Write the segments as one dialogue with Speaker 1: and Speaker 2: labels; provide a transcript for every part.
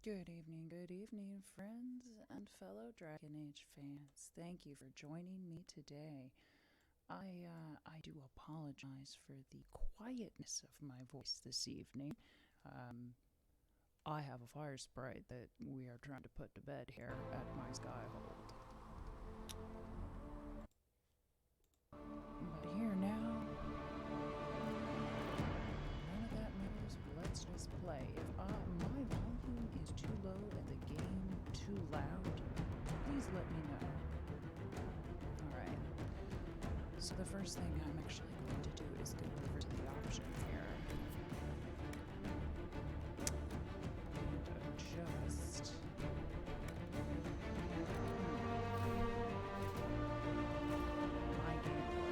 Speaker 1: Good evening, friends and fellow Dragon Age fans. Thank you for joining me today. I do apologize for the quietness of my voice this evening. I have a fire sprite that we are trying to put to bed here at my skyhold. But here now, none of that matters. Let's just play. If my volume is too low and the game too loud, please let me know. Alright. So the first thing I'm actually going to do is go over to the options here. And adjust. My gameplay.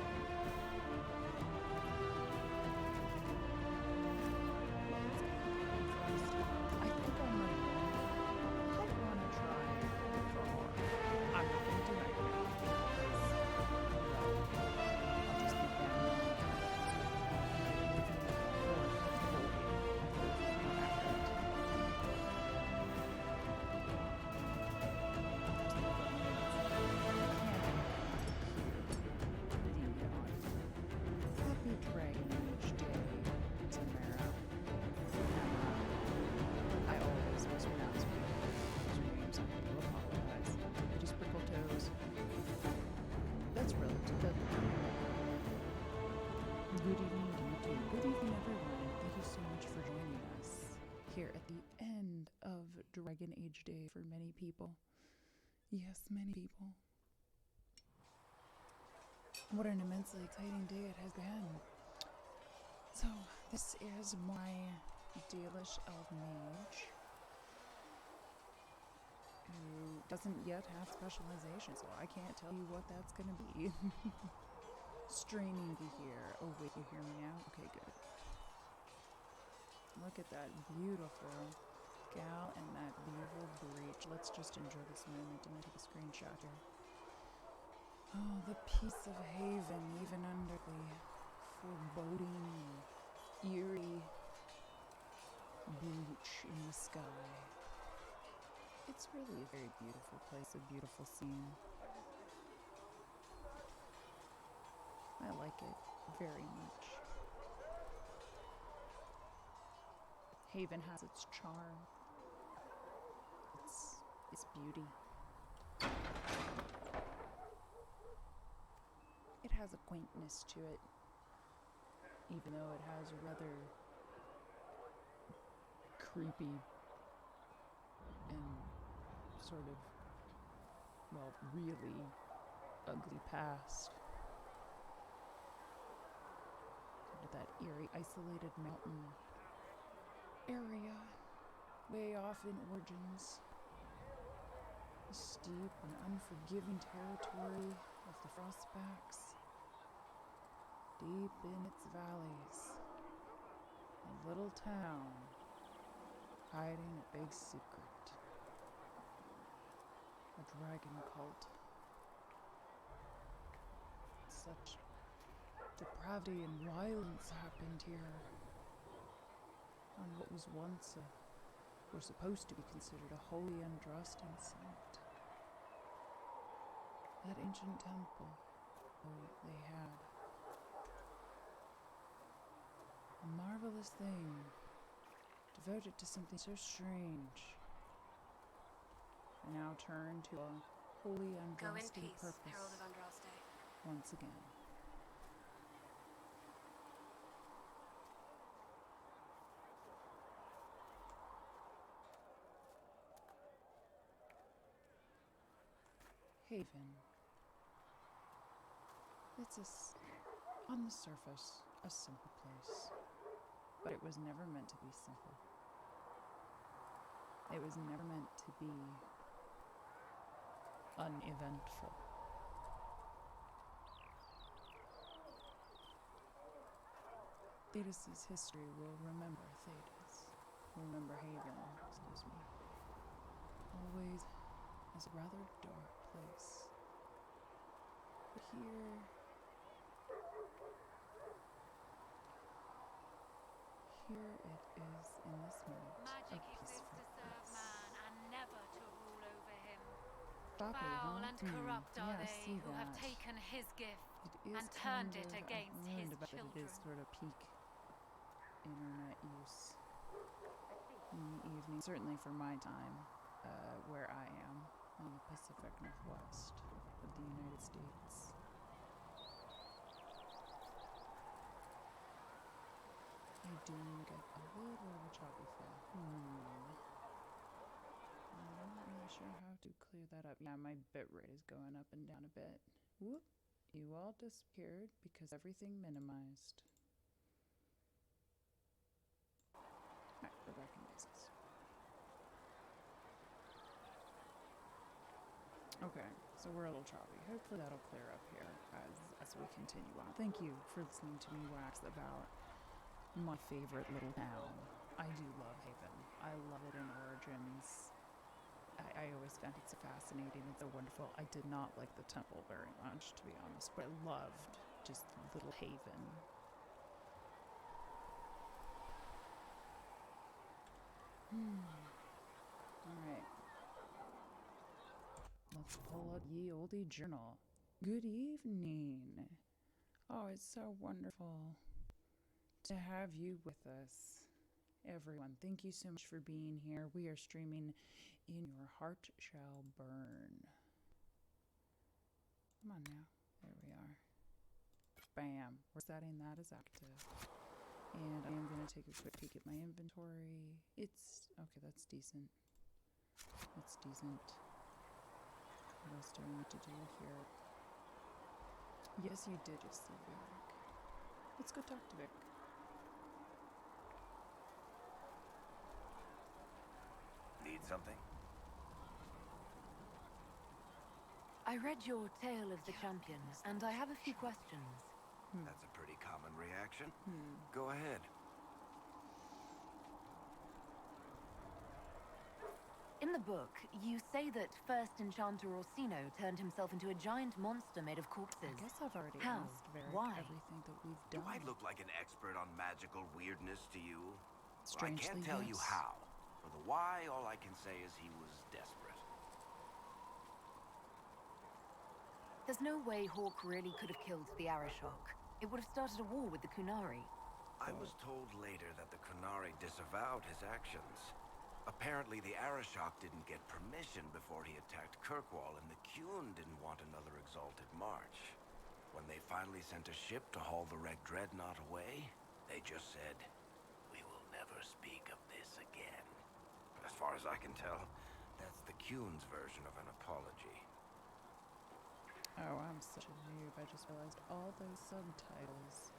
Speaker 1: I think I might want to try for horror. I'm not going to do it right now I'll just be Happy DRAGONAGEDAY, Tamara. I always mispronounce people's names. I do apologize. I just sprinkle toes. That's relative. Good evening to you too. Good evening, everyone. Thank you so much for joining us here at the end of Dragon Age Day for many people. Yes, many people. What an immensely exciting day it has been. So, this is my Dalish Elf Mage, who doesn't yet have specialization, so I can't tell you what that's gonna be. Straining to hear. Oh wait, you hear me now? Okay, good. Look at that beautiful gal and that beautiful breach. Let's just enjoy this moment and take a screenshot here. Oh, the peace of haven, even under the foreboding, eerie breach in the sky. It's really a very beautiful place, a beautiful scene. I like it very much. Haven has its charm, its beauty. It has a quaintness to it, even though it has a rather creepy and sort of, well, really ugly past. Kind of that eerie, isolated mountain area, way off in Origins. The steep and unforgiving territory of the Frostbacks. Deep in its valleys, a little town hiding a big secret. A dragon cult. Such depravity and violence happened here on what was once were supposed to be considered a holy Andrastian site. That ancient temple they had. A marvelous thing, devoted to something so strange, and now turned to a holy Andrastian purpose.
Speaker 2: Herald of Andraste.
Speaker 1: Once again. Haven. It's on the surface, a simple place. But it was never meant to be simple. It was never meant to be uneventful. Thetis' history will remember Thetis. Will remember Haven, excuse me. Always as a rather dark place. But here it is in this moment
Speaker 2: Magic
Speaker 1: of
Speaker 2: exists
Speaker 1: peaceful
Speaker 2: to serve
Speaker 1: peace.
Speaker 2: man.
Speaker 1: Choppy,
Speaker 2: Foul
Speaker 1: huh?
Speaker 2: and corrupt
Speaker 1: Yeah,
Speaker 2: are
Speaker 1: I
Speaker 2: they
Speaker 1: see
Speaker 2: who have
Speaker 1: that.
Speaker 2: taken his gift
Speaker 1: It is
Speaker 2: and
Speaker 1: kind
Speaker 2: turned it
Speaker 1: of,
Speaker 2: against
Speaker 1: I
Speaker 2: his
Speaker 1: learned about that it
Speaker 2: children.
Speaker 1: is sort of peak internet use in the evening, certainly for my time, where I am in the Pacific Northwest of the United States. I do get a little bit of a choppy flow. I'm not really sure how to clear that up. Yeah, my bit rate is going up and down a bit. Whoop. You all disappeared because everything minimized. Alright, we're back in business. Okay, so we're a little choppy. Hopefully that'll clear up here as we continue on. Thank you for listening to me wax about my favorite little town. I do love Haven. I love it in Origins. I always found it so fascinating and so wonderful. I did not like the temple very much, to be honest, but I loved just little Haven. Alright. Let's pull up ye olde journal. Good evening. Oh, it's so wonderful to have you with us. Everyone, thank you so much for being here. We are streaming In Your Heart Shall Burn. Come on now. There we are. Bam. We're setting that as active. And I am going to take a quick peek at my inventory. It's... okay, that's decent. That's decent. What else do I need to do here? Yes, you did just see Vic. Let's go talk to Vic.
Speaker 3: Need something?
Speaker 4: I read your Tale of the Champion, and I have a few questions.
Speaker 3: That's a pretty common reaction. Go ahead.
Speaker 4: In the book, you say that first Enchanter Orsino turned himself into a giant monster made of corpses.
Speaker 1: I guess I've already
Speaker 4: How?
Speaker 1: asked Varric
Speaker 4: Why?
Speaker 1: everything that we've
Speaker 3: Do
Speaker 1: done.
Speaker 3: I look like an expert on magical weirdness to you?
Speaker 1: Strangely,
Speaker 3: I can't tell you
Speaker 1: yes.
Speaker 3: how. For the why, all I can say is he was desperate.
Speaker 4: There's no way Hawk really could have killed the Arashok. It would have started a war with the Kunari.
Speaker 3: I was told later that the Kunari disavowed his actions. Apparently, the Arashok didn't get permission before he attacked Kirkwall, and the Qun didn't want another exalted march. When they finally sent a ship to haul the Red Dreadnought away, they just said, "We will never speak of this again." As far as I can tell, that's the Qun's version of an apology.
Speaker 1: Oh, I'm such a noob. I just realized all those subtitles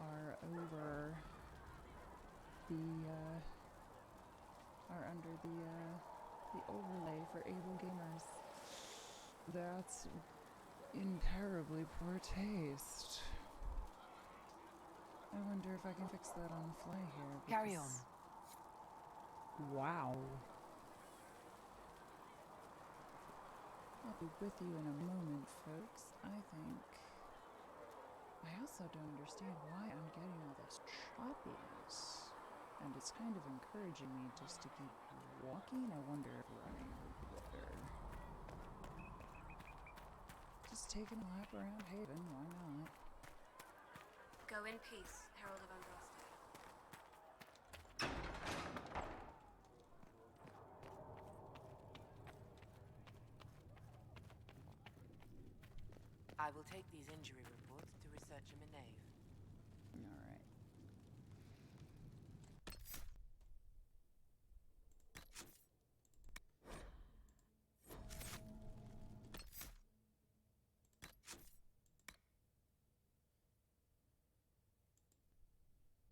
Speaker 1: are over the, are under the overlay for able gamers. That's in terribly poor taste. I wonder if I can fix that on the fly here.
Speaker 4: Carry on.
Speaker 1: Wow. I'll be with you in a moment, folks. I also don't understand why I'm getting all this choppiness. And it's kind of encouraging me just to keep walking. I wonder if running would be better. Just taking a lap around Haven, why not?
Speaker 5: Go in peace, Herald of Andraste.
Speaker 6: I will take these injury reports to Researcher Minave.
Speaker 1: Alright.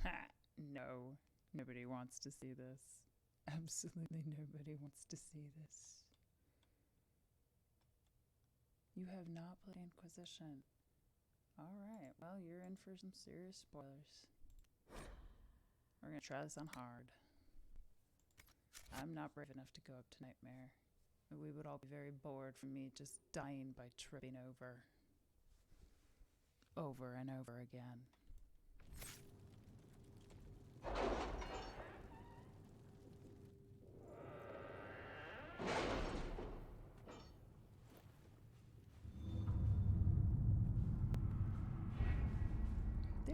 Speaker 1: Ha! No. Nobody wants to see this. Absolutely nobody wants to see this. You have not played Inquisition. Alright, well, you're in for some serious spoilers. We're gonna try this on hard. I'm not brave enough to go up to Nightmare. We would all be very bored from me just dying by tripping over. Over and over again.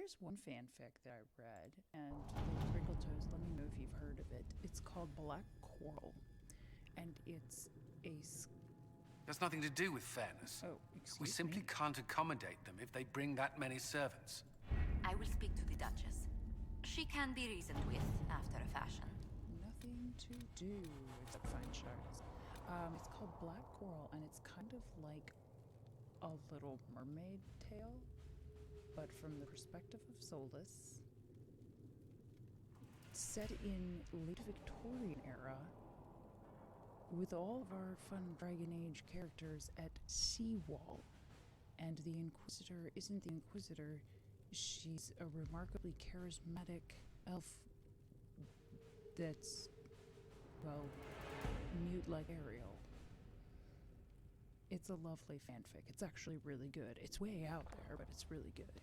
Speaker 1: There's one fanfic that I read, and Wrinkle Toes, let me know if you've heard of it. It's called Black Coral, and it's a.
Speaker 2: That's nothing to do with fairness.
Speaker 1: Oh,
Speaker 2: We
Speaker 1: excuse
Speaker 2: simply
Speaker 1: me.
Speaker 2: can't accommodate them if they bring that many servants.
Speaker 7: I will speak to the Duchess. She can be reasoned with after a fashion.
Speaker 1: Nothing to do except find shards. It's called Black Coral, and it's kind of like a Little Mermaid tale, but from the perspective of Solus. Set in late Victorian era, with all of our fun Dragon Age characters at Seawall. And the Inquisitor isn't the Inquisitor, she's a remarkably charismatic elf that's, well, mute like Ariel. It's a lovely fanfic. It's actually really good. It's way out there, but it's really good.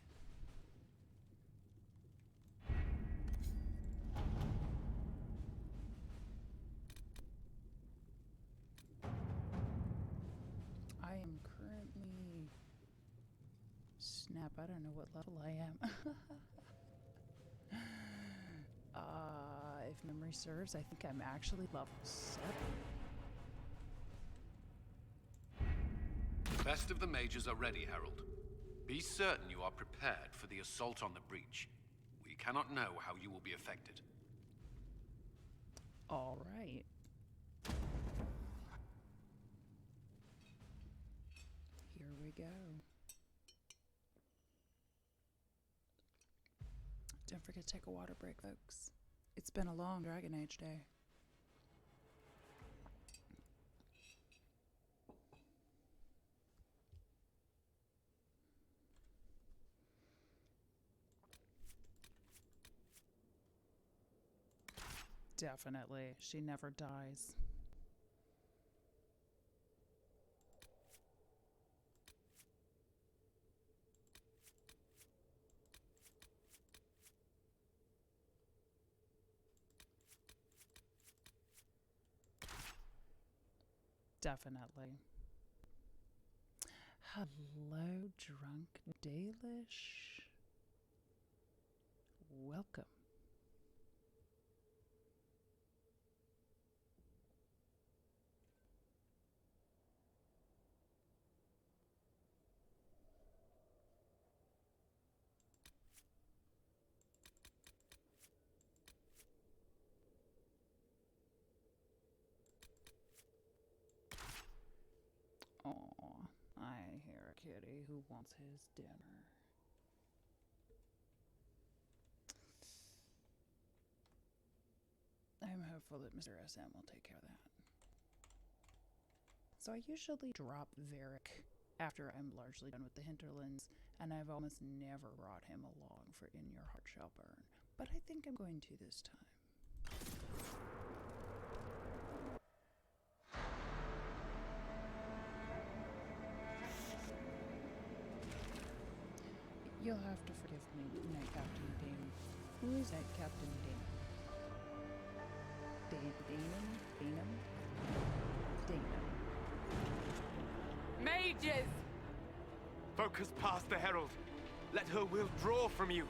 Speaker 1: I am currently... Snap, I don't know what level I am. If memory serves, I think I'm actually level 7.
Speaker 2: The best of the mages are ready, Herald. Be certain you are prepared for the assault on the breach. We cannot know how you will be affected.
Speaker 1: All right. Here we go. Don't forget to take a water break, folks. It's been a long Dragon Age day. Definitely. She never dies. Definitely. Hello, drunk Dalish. Welcome. Aw, I hear a kitty who wants his dinner. I'm hopeful that Mr. SM will take care of that. So I usually drop Varric after I'm largely done with the hinterlands, and I've almost never brought him along for In Your Heart Shall Burn, but I think I'm going to this time. You'll have to forgive me, Knight Captain Damon. Who is that Captain Damon? Damon?
Speaker 8: Mages! Focus past the Herald. Let her will draw from you.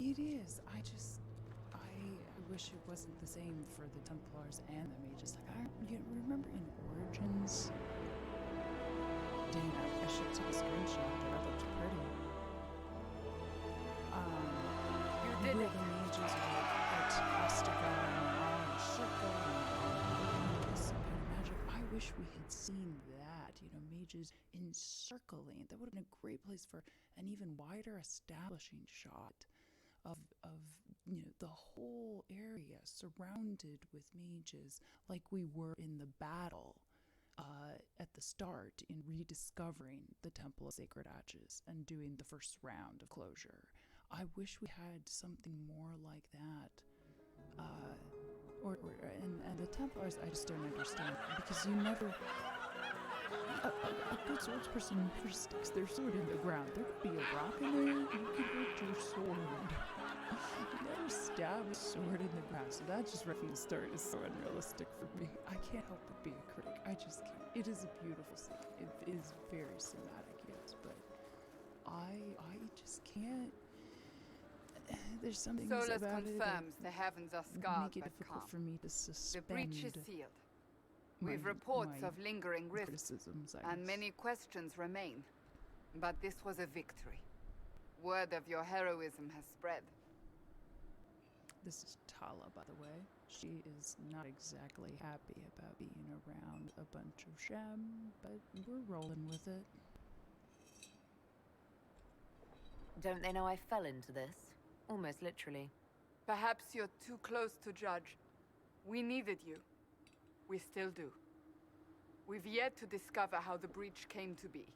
Speaker 1: It is. I wish it wasn't the same for the Templars and the Mages. Like, you remember in Origins? Dang, I should take a screenshot. That looked pretty.
Speaker 8: You did
Speaker 1: where
Speaker 8: it.
Speaker 1: the Mages were at Astica and Circle and magic. I wish we had seen that. You know, Mages encircling. That would have been a great place for an even wider establishing shot of the whole area surrounded with mages, like we were in the battle at the start in rediscovering the Temple of Sacred Ashes and doing the first round of closure. I wish we had something more like that. And the Templars, I just don't understand, because you never... A good swordsperson never sticks their sword in the ground. There could be a rock in there, you could hurt your sword. You never stab a sword in the ground, so that just right from the start is so unrealistic for me. I can't help but be a critic. I just can't. It is a beautiful scene. It is very cinematic, yes, but I just can't. There's something
Speaker 9: Solus
Speaker 1: about
Speaker 9: confirms the heavens are scarred
Speaker 1: make it
Speaker 9: but
Speaker 1: difficult
Speaker 9: calm.
Speaker 1: for me to
Speaker 9: The
Speaker 1: suspend
Speaker 9: breach is sealed.
Speaker 1: my-
Speaker 9: We've reports
Speaker 1: my
Speaker 9: of lingering rifts,
Speaker 1: criticisms, I
Speaker 9: and
Speaker 1: guess.
Speaker 9: many questions remain. But this was a victory. Word of your heroism has spread.
Speaker 1: This is Tala, by the way. She is not exactly happy about being around a bunch of Shem, but we're rolling with it.
Speaker 4: Don't they know I fell into this? Almost literally.
Speaker 9: Perhaps you're too close to judge. We needed you. We still do. We've yet to discover how the breach came to be.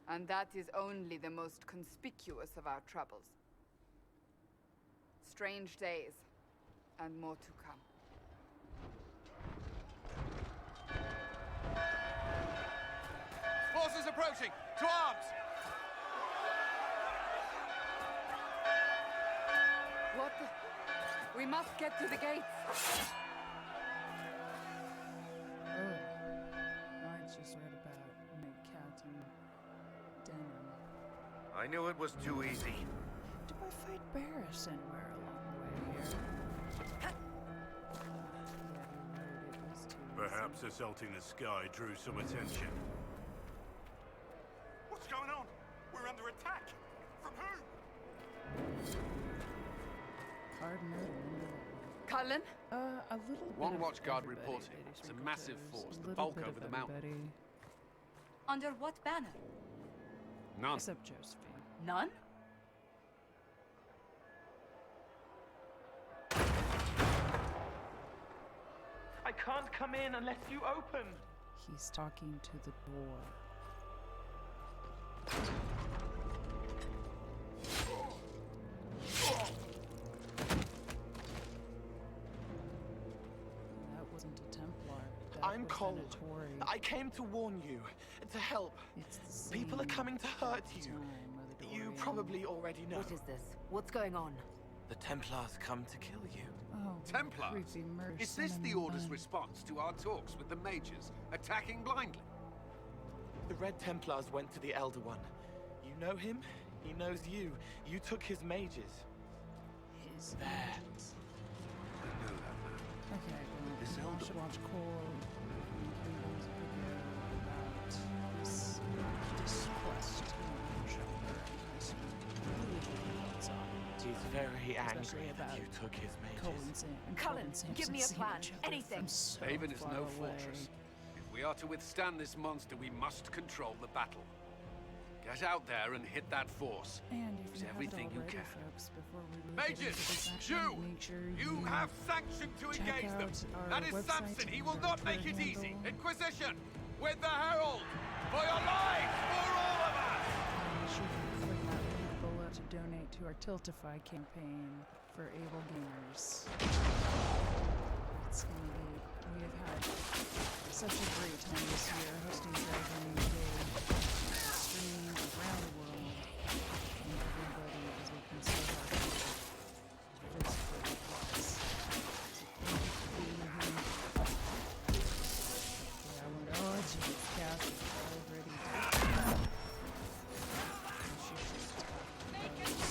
Speaker 9: And that is only the most conspicuous of our troubles. Strange days, and more to come.
Speaker 2: Forces approaching! To arms!
Speaker 9: What the... We must get to the gates!
Speaker 1: Oh, I just read about my cat and denim.
Speaker 3: I knew it was too easy.
Speaker 1: Do I fight Barris anywhere along the way here? Yeah, you're right, it was too
Speaker 10: Perhaps assaulting the sky drew some attention.
Speaker 8: What's going on? We're under attack. From who?
Speaker 1: Cardinal.
Speaker 9: Cullen?
Speaker 1: A little bit
Speaker 2: One
Speaker 1: of
Speaker 2: watchguard
Speaker 1: everybody,
Speaker 2: reporting.
Speaker 1: Lady
Speaker 2: It's a massive
Speaker 1: Sprinkleters.
Speaker 2: force,
Speaker 1: A
Speaker 2: the
Speaker 1: little
Speaker 2: bulk
Speaker 1: bit
Speaker 2: over
Speaker 1: of
Speaker 2: the mountain.
Speaker 1: everybody,
Speaker 7: Under what banner?
Speaker 2: None.
Speaker 1: except Josephine.
Speaker 7: None?
Speaker 8: I can't come in unless you open.
Speaker 1: He's talking to the door. That wasn't a Templar. That
Speaker 8: I'm
Speaker 1: was
Speaker 8: cold.
Speaker 1: an Tory.
Speaker 8: I came to warn you, to help.
Speaker 1: It's the
Speaker 8: People are
Speaker 1: same
Speaker 8: coming to hurt
Speaker 1: every
Speaker 8: you.
Speaker 1: time with a
Speaker 8: You
Speaker 1: Dorian.
Speaker 8: probably already know.
Speaker 4: What is this? What's going on?
Speaker 8: The Templars come to kill you.
Speaker 1: Oh,
Speaker 2: Templars?
Speaker 1: creepy murder
Speaker 2: Is this
Speaker 1: son
Speaker 2: the
Speaker 1: of
Speaker 2: Order's
Speaker 1: a-
Speaker 2: response to our talks with the mages, attacking blindly?
Speaker 8: The Red Templars went to the Elder One. You know him? He knows you. You took his mages.
Speaker 1: His
Speaker 8: There.
Speaker 1: agents.
Speaker 2: I know that man.
Speaker 1: Okay, well,
Speaker 2: This
Speaker 1: I
Speaker 2: elder
Speaker 1: should watch Cole about this quest in Shelter.
Speaker 8: He's very angry
Speaker 1: Especially
Speaker 8: that
Speaker 1: about
Speaker 8: you took his
Speaker 1: Cole
Speaker 8: mages.
Speaker 1: and Sam. and
Speaker 4: Cullen,
Speaker 1: Cole and Samson
Speaker 4: give me a
Speaker 1: seeing
Speaker 4: plan.
Speaker 1: each other
Speaker 4: Anything.
Speaker 1: from so
Speaker 2: Haven is
Speaker 1: far
Speaker 2: no
Speaker 1: away.
Speaker 2: fortress. If we are to withstand this monster, we must control the battle. Get out there and hit that force.
Speaker 1: And if
Speaker 2: Use
Speaker 1: you
Speaker 2: everything
Speaker 1: haven't
Speaker 2: you
Speaker 1: already,
Speaker 2: can.
Speaker 1: folks, before we really get into
Speaker 2: Mages,
Speaker 1: this action,
Speaker 2: you!
Speaker 1: make sure
Speaker 2: You have sanction to
Speaker 1: check
Speaker 2: engage them.
Speaker 1: out our
Speaker 2: That is
Speaker 1: website
Speaker 2: Samson. He will
Speaker 1: and
Speaker 2: not
Speaker 1: our
Speaker 2: make it
Speaker 1: Twitter
Speaker 2: easy.
Speaker 1: handle.
Speaker 2: Inquisition, with the Herald, for your lives, for all of us.
Speaker 1: Make sure you click that link below to donate to our Tiltify campaign for able gamers. It's gonna be. We have had such a great time this year hosting DRAGONAGEDAY streaming around the world, and everybody is working so hard to physically applause. So thank you for being here. Yeah, I wonder. Oh, geez, Cass is already dead. She's just talking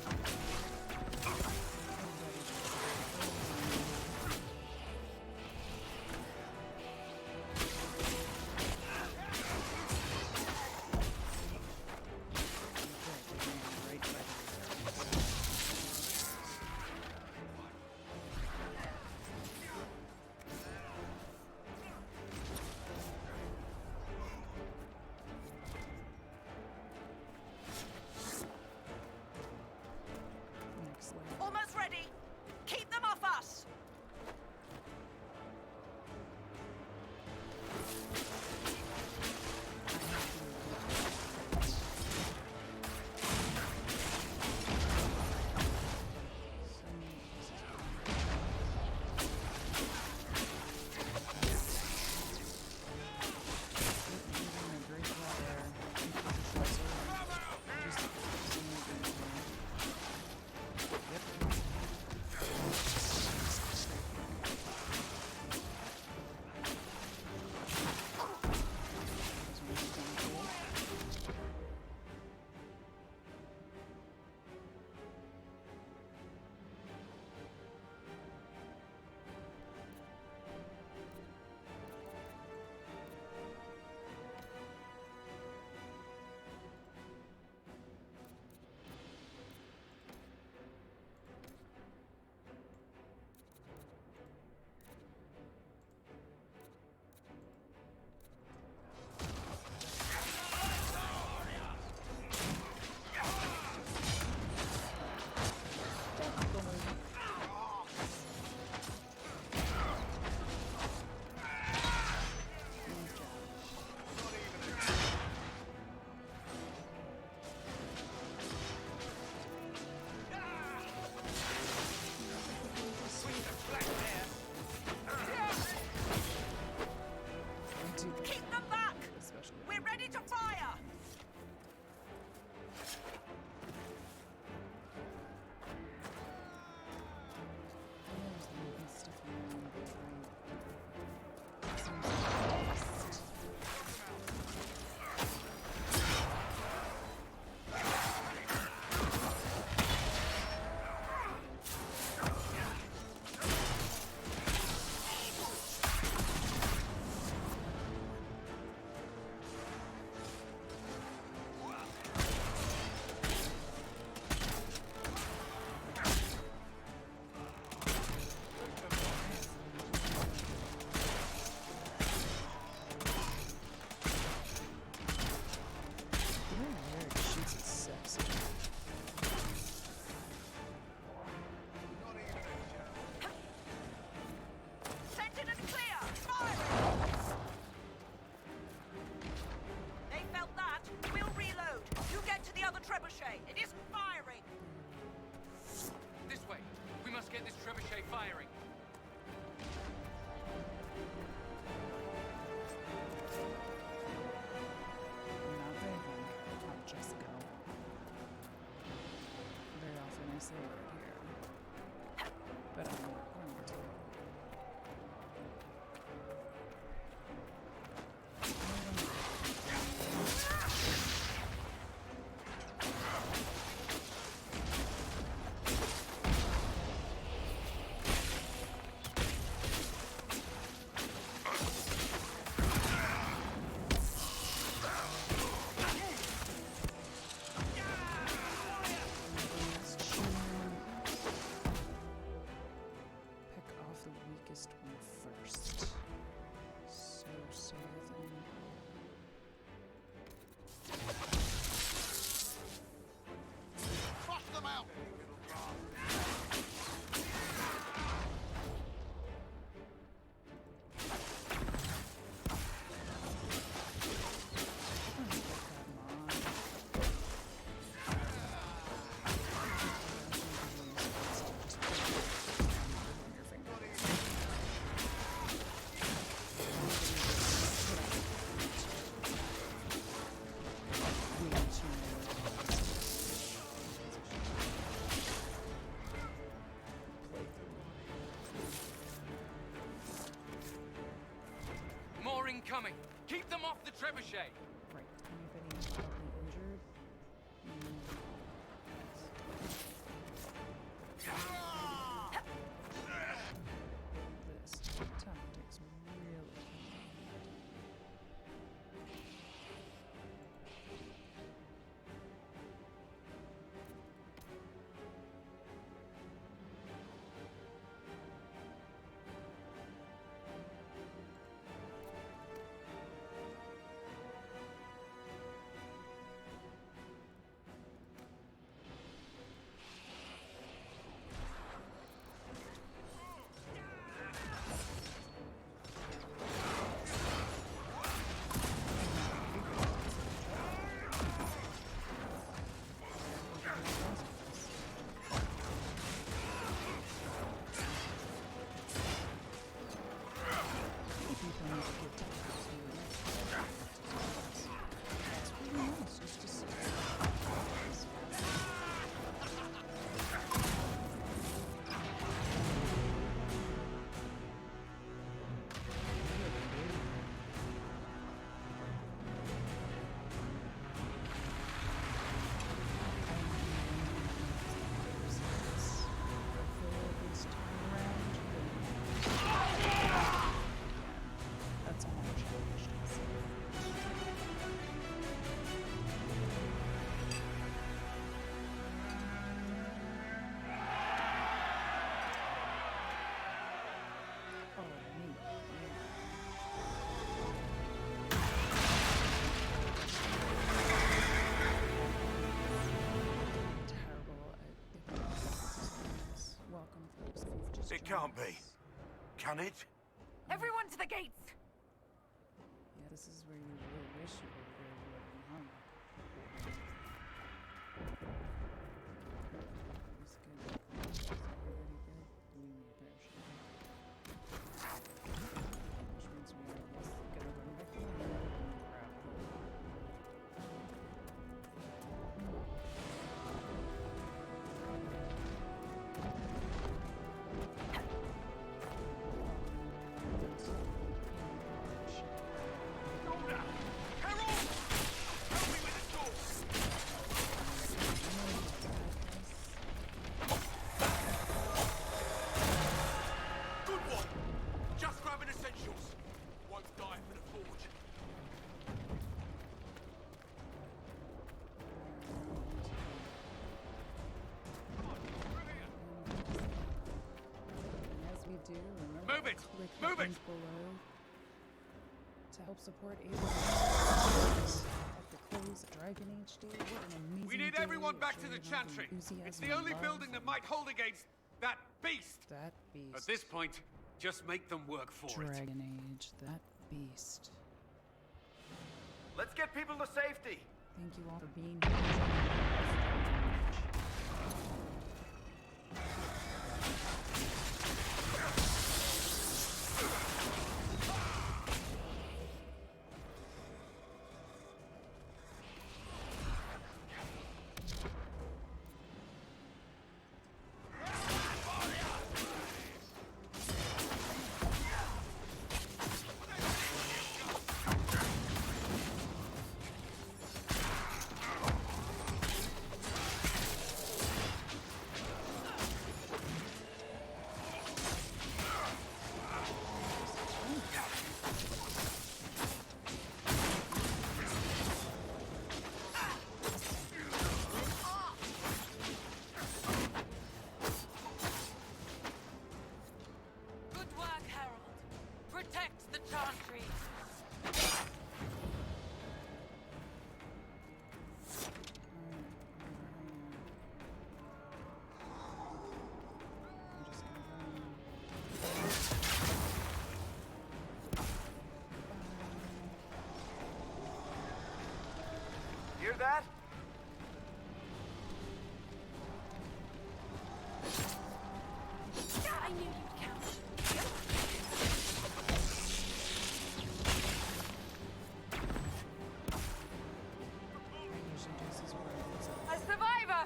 Speaker 1: about
Speaker 11: firing.
Speaker 1: Not thinking. I'll just go. Very often I say right here. But I'm not going to.
Speaker 11: More incoming. Keep them off the trebuchet.
Speaker 1: Right. Anybody badly injured? This tactics really
Speaker 3: It can't be. Can it?
Speaker 4: Everyone to the gates!
Speaker 1: Yeah, this is where you really wish you were where you would have been hung. It's good. Is everybody good? We need a parachute. Which means we are at least gonna run back in and grab
Speaker 11: Move it!
Speaker 1: Click
Speaker 11: Move
Speaker 1: the
Speaker 11: it!
Speaker 1: link below to help support Ava. At the close of Dragon Age Day, what an amazing
Speaker 11: We need
Speaker 1: day
Speaker 11: everyone
Speaker 1: of
Speaker 11: back to
Speaker 1: joy
Speaker 11: the
Speaker 1: and
Speaker 11: chantry.
Speaker 1: enthusiasm
Speaker 11: It's the
Speaker 1: and
Speaker 11: only
Speaker 1: love
Speaker 11: building that might hold against that beast.
Speaker 1: That beast.
Speaker 2: At this point, just make them work for it.
Speaker 1: Dragon Age, that beast.
Speaker 3: Let's get people to safety.
Speaker 1: Thank you all for being here.
Speaker 3: hear that?
Speaker 7: I knew you'd count.
Speaker 1: I usually do this where it looks like
Speaker 9: A survivor!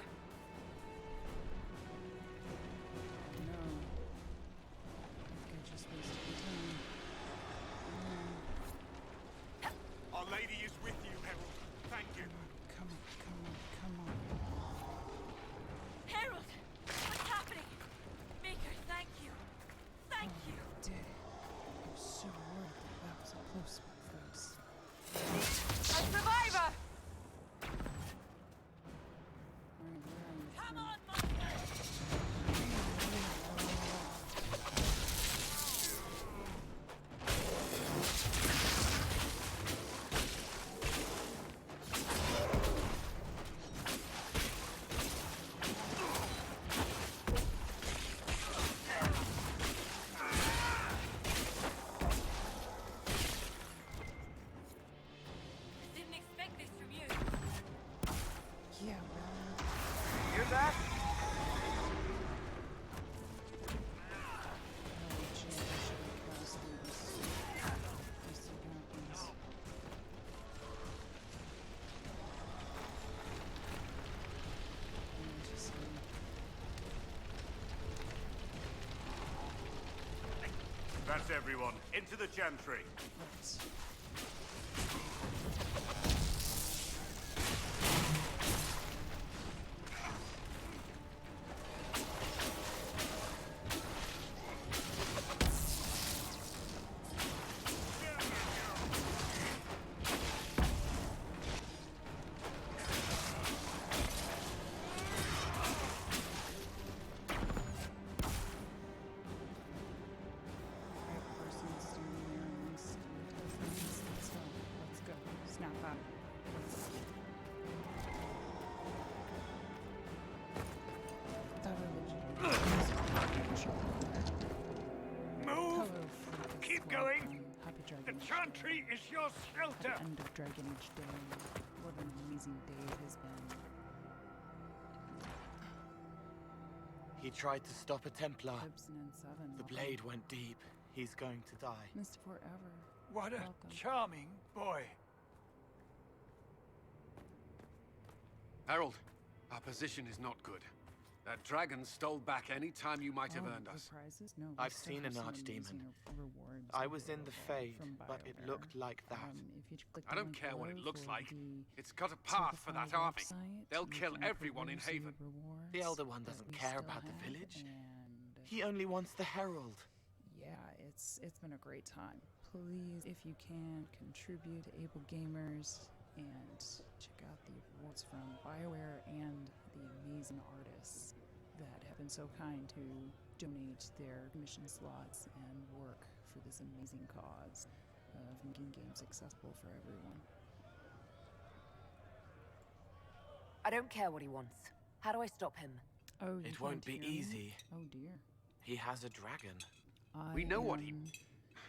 Speaker 1: no. I think I just wasted my time.
Speaker 11: Our Lady is with you, Herald. Thank you.
Speaker 1: Come on, come on, come on.
Speaker 7: Harold! What's happening? Maker, thank you. Thank you.
Speaker 1: Dang. I'm so worried that was a close one, folks.
Speaker 9: A survivor!
Speaker 1: Alright, where are you?
Speaker 7: Come
Speaker 1: friend?
Speaker 7: on, monster! Didn't expect this from you.
Speaker 1: Yeah, well,
Speaker 3: Hear that?
Speaker 1: oh, gee, I should have passed these. These two captains. Interesting.
Speaker 10: That's everyone. Into the chantry.
Speaker 1: Right. Right person standing there and this does things. So let's go. Snap out. Thought I legitimately
Speaker 11: Move!
Speaker 1: Hello, Frank.
Speaker 11: Keep going.
Speaker 1: Happy
Speaker 11: The
Speaker 1: Dragon Age Day.
Speaker 11: chantry is your shelter!
Speaker 1: End of Dragon Age Day. What an amazing day it has been.
Speaker 8: He tried to stop a Templar.
Speaker 1: Gibson and Seven.
Speaker 8: The blade went deep. He's going to die.
Speaker 1: Missed forever.
Speaker 11: What a
Speaker 1: Welcome.
Speaker 11: charming boy.
Speaker 2: Harold, our position is not good. That dragon stole back any time you might have earned
Speaker 1: the
Speaker 2: us.
Speaker 1: prizes? No, we
Speaker 8: I've
Speaker 1: still
Speaker 8: seen
Speaker 1: have
Speaker 8: an
Speaker 1: some
Speaker 8: archdemon.
Speaker 1: amazing rewards
Speaker 8: I was in the
Speaker 1: available
Speaker 8: Fade,
Speaker 1: from
Speaker 8: but it
Speaker 1: BioWare.
Speaker 8: looked like that.
Speaker 1: If you click
Speaker 2: I
Speaker 1: the
Speaker 2: don't
Speaker 1: link
Speaker 2: care what it
Speaker 1: below
Speaker 2: looks
Speaker 1: for
Speaker 2: like.
Speaker 1: the
Speaker 2: It's got a path for that
Speaker 1: certified
Speaker 2: army.
Speaker 1: website,
Speaker 2: They'll
Speaker 1: you
Speaker 2: kill
Speaker 1: can
Speaker 2: everyone in
Speaker 1: receive
Speaker 2: Haven.
Speaker 1: rewards
Speaker 8: The Elder One
Speaker 1: that
Speaker 8: doesn't
Speaker 1: we
Speaker 8: care
Speaker 1: still
Speaker 8: about the
Speaker 1: have,
Speaker 8: village.
Speaker 1: And
Speaker 8: He only wants the Herald.
Speaker 1: yeah, it's been a great time. Please, if you can, contribute to Able Gamers and check out the awards from BioWare and the amazing artists that have been so kind to donate their mission slots and work for this amazing cause of making games accessible for everyone.
Speaker 4: I don't care what he wants. How do I stop him?
Speaker 1: Oh, you
Speaker 8: It won't
Speaker 1: can't
Speaker 8: be
Speaker 1: hear me?
Speaker 8: easy.
Speaker 1: Oh dear.
Speaker 8: He has a dragon.
Speaker 2: We know what he-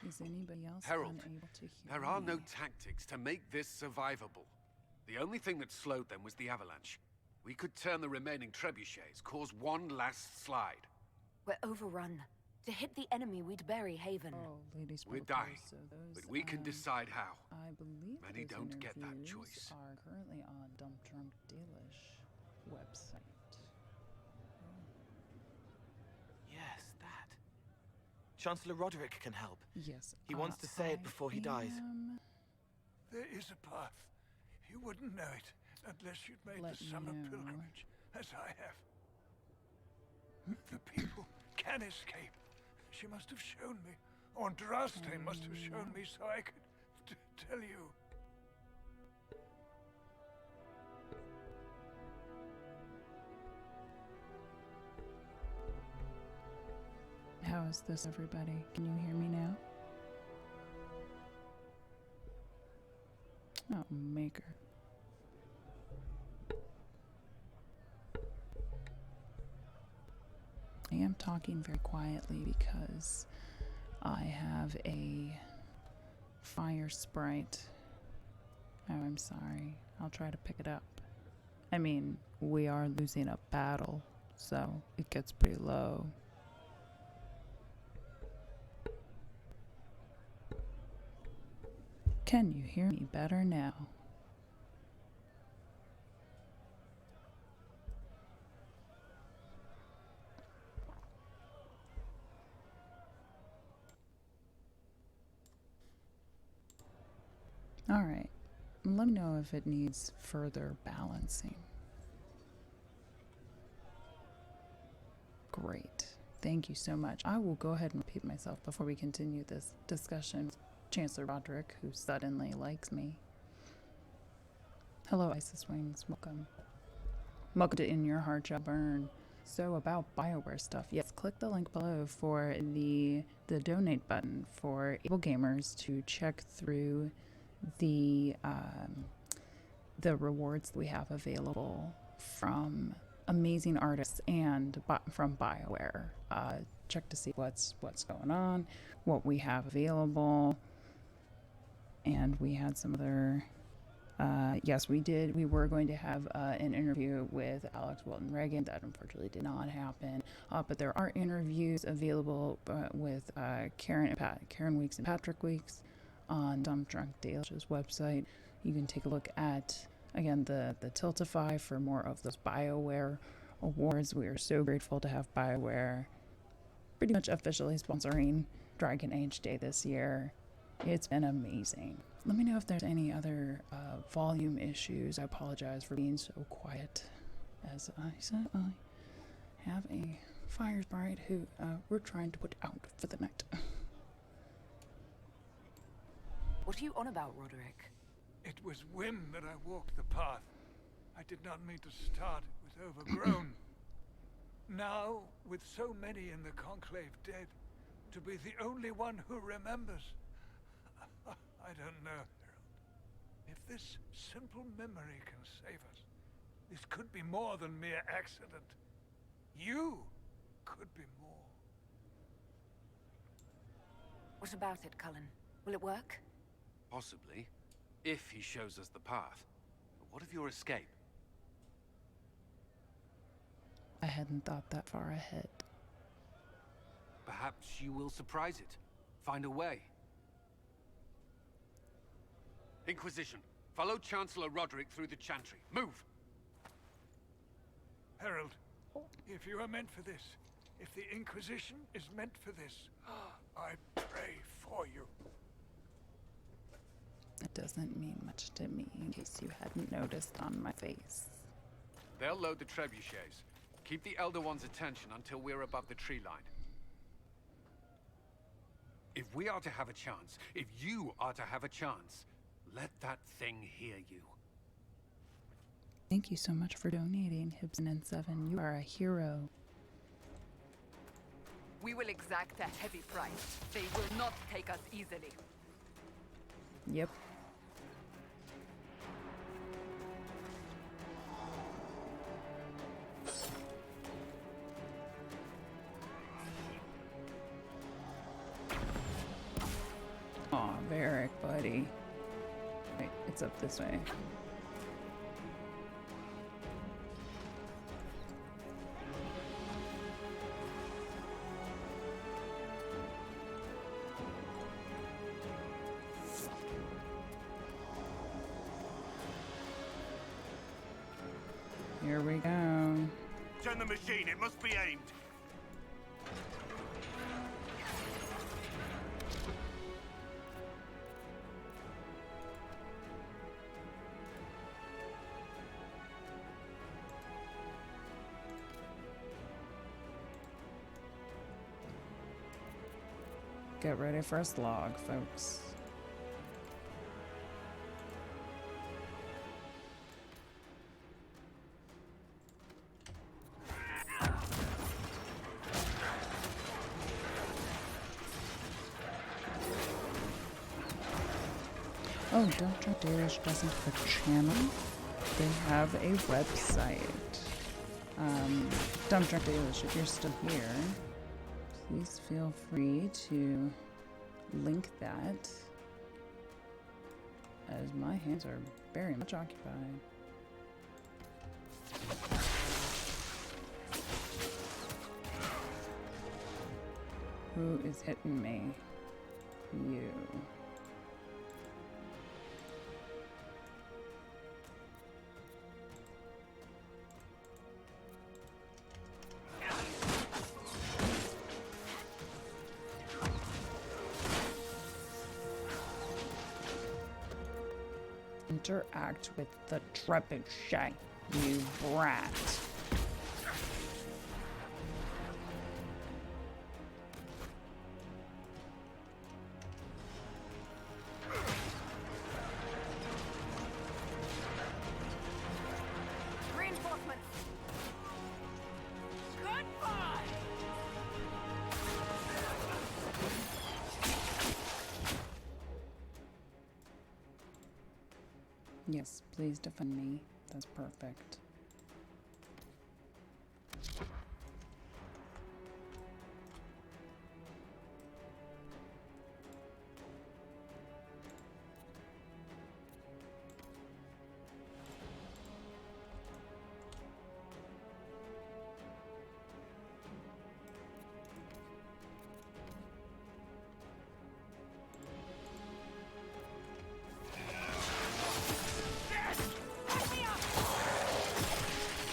Speaker 1: Is anybody else
Speaker 2: Harold,
Speaker 1: unable to hear
Speaker 2: there are no
Speaker 1: me?
Speaker 2: tactics to make this survivable. The only thing that slowed them was the avalanche. We could turn the remaining trebuchets, cause one last slide.
Speaker 4: We're overrun. To hit the enemy, we'd bury Haven.
Speaker 1: Oh, ladies,
Speaker 2: We're
Speaker 1: protocols,
Speaker 2: dying,
Speaker 1: so those,
Speaker 2: but we can decide how.
Speaker 1: I believe
Speaker 2: Many
Speaker 1: those
Speaker 2: don't get that
Speaker 1: interviews
Speaker 2: choice.
Speaker 1: are currently on Dump Drunk Dalish website.
Speaker 8: Yes, that. Chancellor Roderick can help.
Speaker 1: Yes.
Speaker 8: He wants to say it before he dies.
Speaker 11: There is a path. You wouldn't know it unless you'd made
Speaker 1: Let
Speaker 11: the
Speaker 1: me
Speaker 11: summer
Speaker 1: know.
Speaker 11: pilgrimage, as I have. The people can escape. She must have shown me. Or Andraste must have shown me so I could tell you.
Speaker 1: How is this, everybody? Can you hear me now? Oh, maker. I am talking very quietly because I have a fire sprite. Oh, I'm sorry. I'll try to pick it up. I mean, we are losing a battle, so it gets pretty low. Can you hear me better now? Alright, let me know if it needs further balancing. Great, thank you so much. I will go ahead and repeat myself before we continue this discussion with Chancellor Roderick, who suddenly likes me. Hello, Isis Wings, welcome. Welcome to In Your Heart Shall Burn. So about BioWare stuff, yes, click the link below for the donate button for able gamers to check through the rewards we have available from amazing artists and from BioWare. Check to see what's going on, what we have available, and we had some other. Yes, we did. We were going to have an interview with Alex Wilton Reagan. That unfortunately did not happen. But there are interviews available with Karen Weeks and Patrick Weeks on Dumb Drunk Dale's website. You can take a look at, again, the Tiltify for more of those BioWare awards. We are so grateful to have BioWare pretty much officially sponsoring Dragon Age Day this year. It's been amazing. Let me know if there's any other volume issues. I apologize for being so quiet. As I said, I have a fire sprite who we're trying to put out for the night.
Speaker 6: What are you on about, Roderick?
Speaker 11: It was whim that I walked the path. I did not mean to start. It was overgrown. Now, with so many in the Conclave dead, to be the only one who remembers. I don't know, Harold. If this simple memory can save us, this could be more than mere accident. You could be more.
Speaker 4: What about it, Cullen? Will it work?
Speaker 2: Possibly, if he shows us the path. But what of your escape?
Speaker 1: I hadn't thought that far ahead.
Speaker 2: Perhaps you will surprise it. Find a way. Inquisition, follow Chancellor Roderick through the Chantry. Move!
Speaker 11: Harold, if you are meant for this, if the Inquisition is meant for this, I pray for you.
Speaker 1: It doesn't mean much to me, in case you hadn't noticed on my face.
Speaker 2: They'll load the trebuchets. Keep the Elder One's attention until we're above the tree line. If we are to have a chance, if you are to have a chance, let that thing hear you.
Speaker 1: Thank you so much for donating, Hibson and Seven. You are a hero.
Speaker 9: We will exact a heavy price. They will not take us easily.
Speaker 1: Yep. Aw, Varric, buddy. Wait, it's up this way. Here we go.
Speaker 10: Turn the machine, it must be aimed.
Speaker 1: Get ready for a slog, folks. Oh, Dr. Darish doesn't have a channel. They have a website. Dr. Darish, if you're still here, please feel free to link that. as my hands are very much occupied. Who is hitting me? You. Interact with the trebuchet, you brat.
Speaker 6: Reinforcements. Goodbye.
Speaker 1: Yes, please defend me. That's perfect.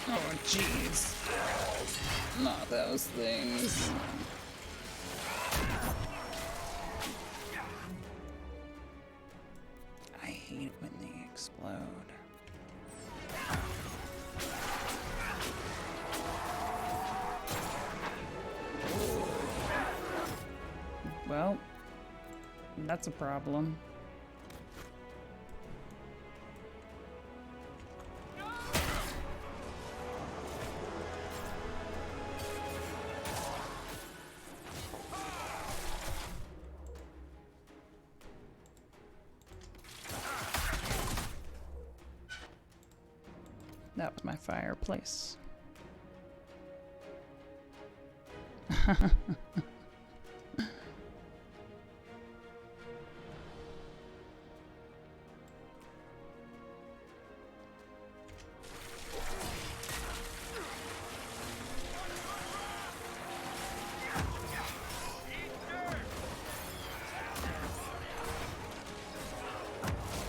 Speaker 1: Oh, jeez. Not those things. I hate when they explode. Well, that's a problem. That was my fireplace.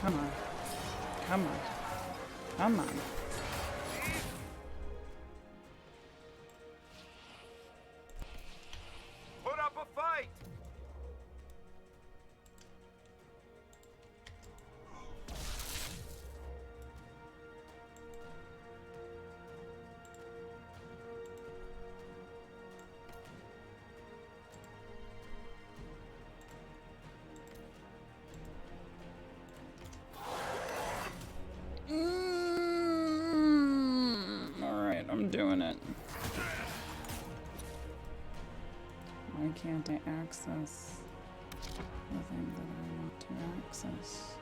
Speaker 1: Come on. Come on. Come on.
Speaker 3: Put up a fight!
Speaker 1: Alright, I'm doing it. Why can't I access the thing that I want to access?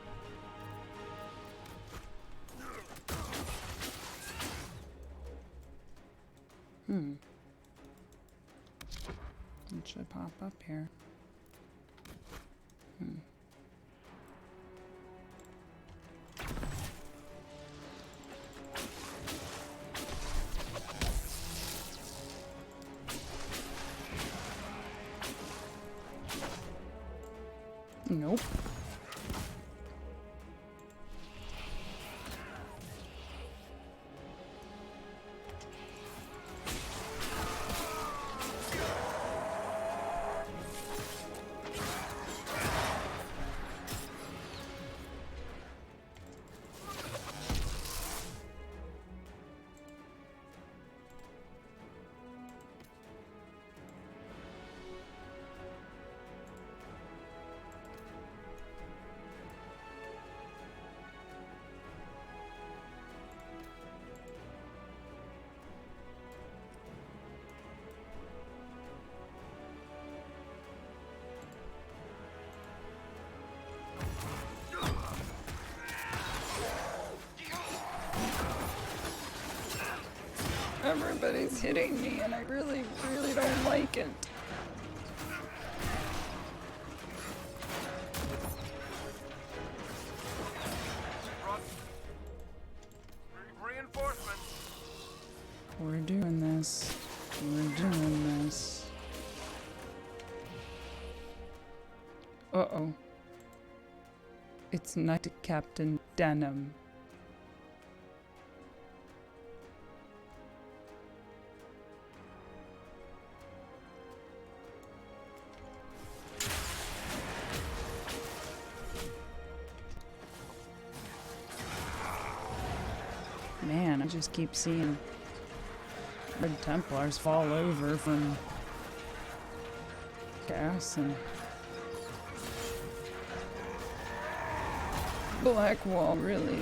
Speaker 1: It should pop up here. Nope. Everybody's hitting me and I really, really don't like it. We're doing this. We're doing this. Uh-oh. It's Knight Captain Denim. Man, I just keep seeing Red Templars fall over from gas and Black Wall really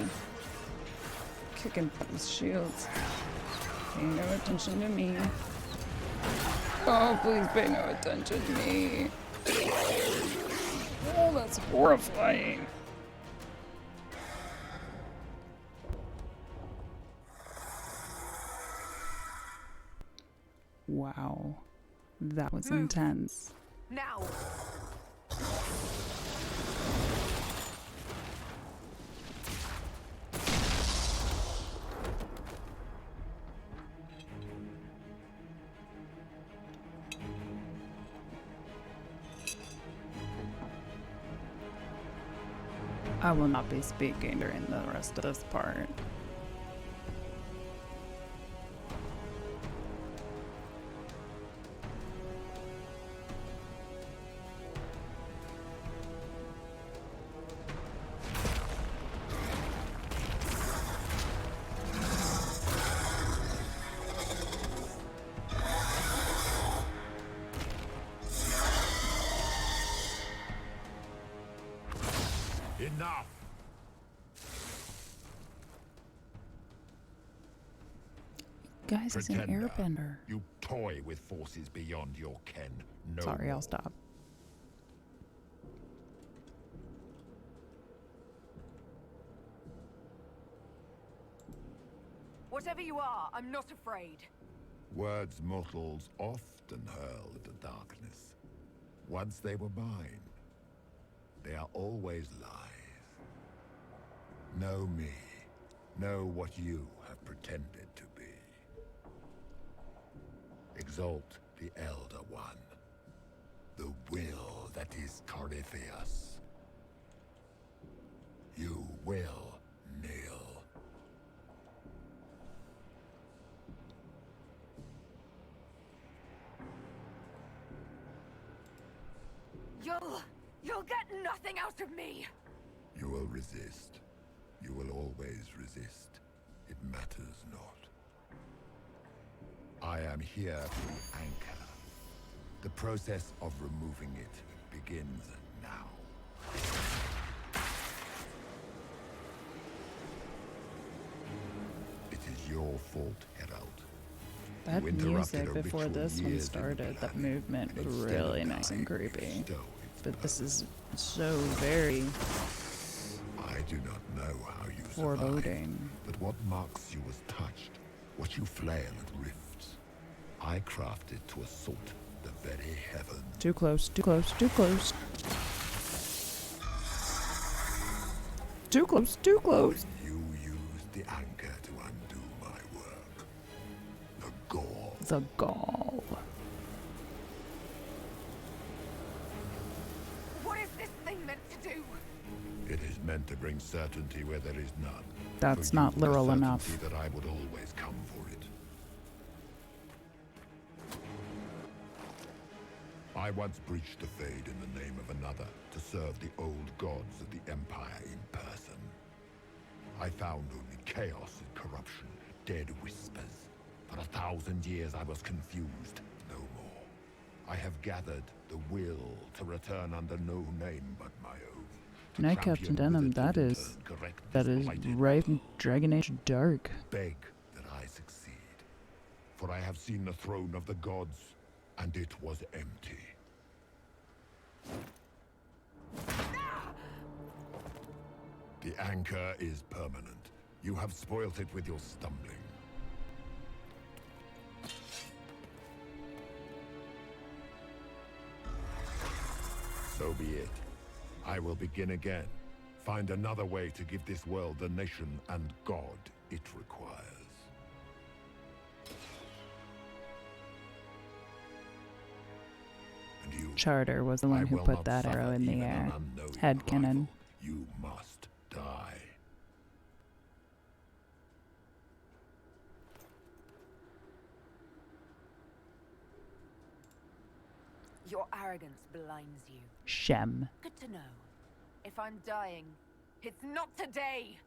Speaker 1: kicking his shields. Pay no attention to me. Oh, please pay no attention to me. Oh, that's horrifying. Wow. That was intense.
Speaker 6: Now!
Speaker 1: I will not be speaking during the rest of this part.
Speaker 10: Enough!
Speaker 1: Guys, he's an airbender.
Speaker 10: You toy with forces beyond your ken. No
Speaker 1: Sorry, I'll
Speaker 10: more.
Speaker 1: stop.
Speaker 6: Whatever you are, I'm not afraid.
Speaker 10: Words mortals often hurl at the darkness. Once they were mine, they are always lies. Know me. Know what you have pretended to be. Exalt the Elder One. The will that is Corypheus. You will kneel.
Speaker 6: You'll get nothing out of me!
Speaker 10: You will resist. You will always resist. It matters not. I am here to anchor. The process of removing it begins now. It is your fault, Herald.
Speaker 1: That
Speaker 10: You interrupted
Speaker 1: music
Speaker 10: a
Speaker 1: before
Speaker 10: ritual
Speaker 1: this one
Speaker 10: years in
Speaker 1: started, that
Speaker 10: planning,
Speaker 1: movement
Speaker 10: and
Speaker 1: was
Speaker 10: instead of
Speaker 1: really nice and
Speaker 10: dying, you
Speaker 1: creepy.
Speaker 10: bestow its
Speaker 1: But this
Speaker 10: purpose.
Speaker 1: is so very
Speaker 10: I do not know how you survived,
Speaker 1: foreboding.
Speaker 10: but what marks you as touched, what you flail at rifts, I crafted to assault the very heavens.
Speaker 1: Too close, too close, too close. Too close, too close.
Speaker 10: You used the anchor to undo my work. The gall.
Speaker 1: The gall.
Speaker 6: What is this thing meant to do?
Speaker 10: It is meant to bring certainty where there is none.
Speaker 1: That's
Speaker 10: For
Speaker 1: not
Speaker 10: you, the
Speaker 1: literal enough.
Speaker 10: certainty that I would always come for it. I once breached the Fade in the name of another to serve the old gods of the Empire in person. I found only chaos and corruption, dead whispers. For 1,000 years I was confused, no more. I have gathered the will to return under no name but my own. to
Speaker 1: Knight
Speaker 10: champion
Speaker 1: Captain Denim,
Speaker 10: withered
Speaker 1: that
Speaker 10: and
Speaker 1: is
Speaker 10: turn correct this blighted
Speaker 1: right
Speaker 10: world.
Speaker 1: Dragon Age Dark.
Speaker 10: Beg that I succeed, for I have seen the throne of the gods, and it was empty. The anchor is permanent. You have spoilt it with your stumbling. So be it. I will begin again. Find another way to give this world the nation and God it requires. And you,
Speaker 1: Charter was the one
Speaker 10: I
Speaker 1: who
Speaker 10: will
Speaker 1: put
Speaker 10: not
Speaker 1: that
Speaker 10: suffer
Speaker 1: arrow in the
Speaker 10: even
Speaker 1: air.
Speaker 10: an unknowing
Speaker 1: Headcanon.
Speaker 10: rival. You must die.
Speaker 6: Your arrogance blinds you.
Speaker 1: Shem.
Speaker 6: Good to know. If I'm dying, it's not today!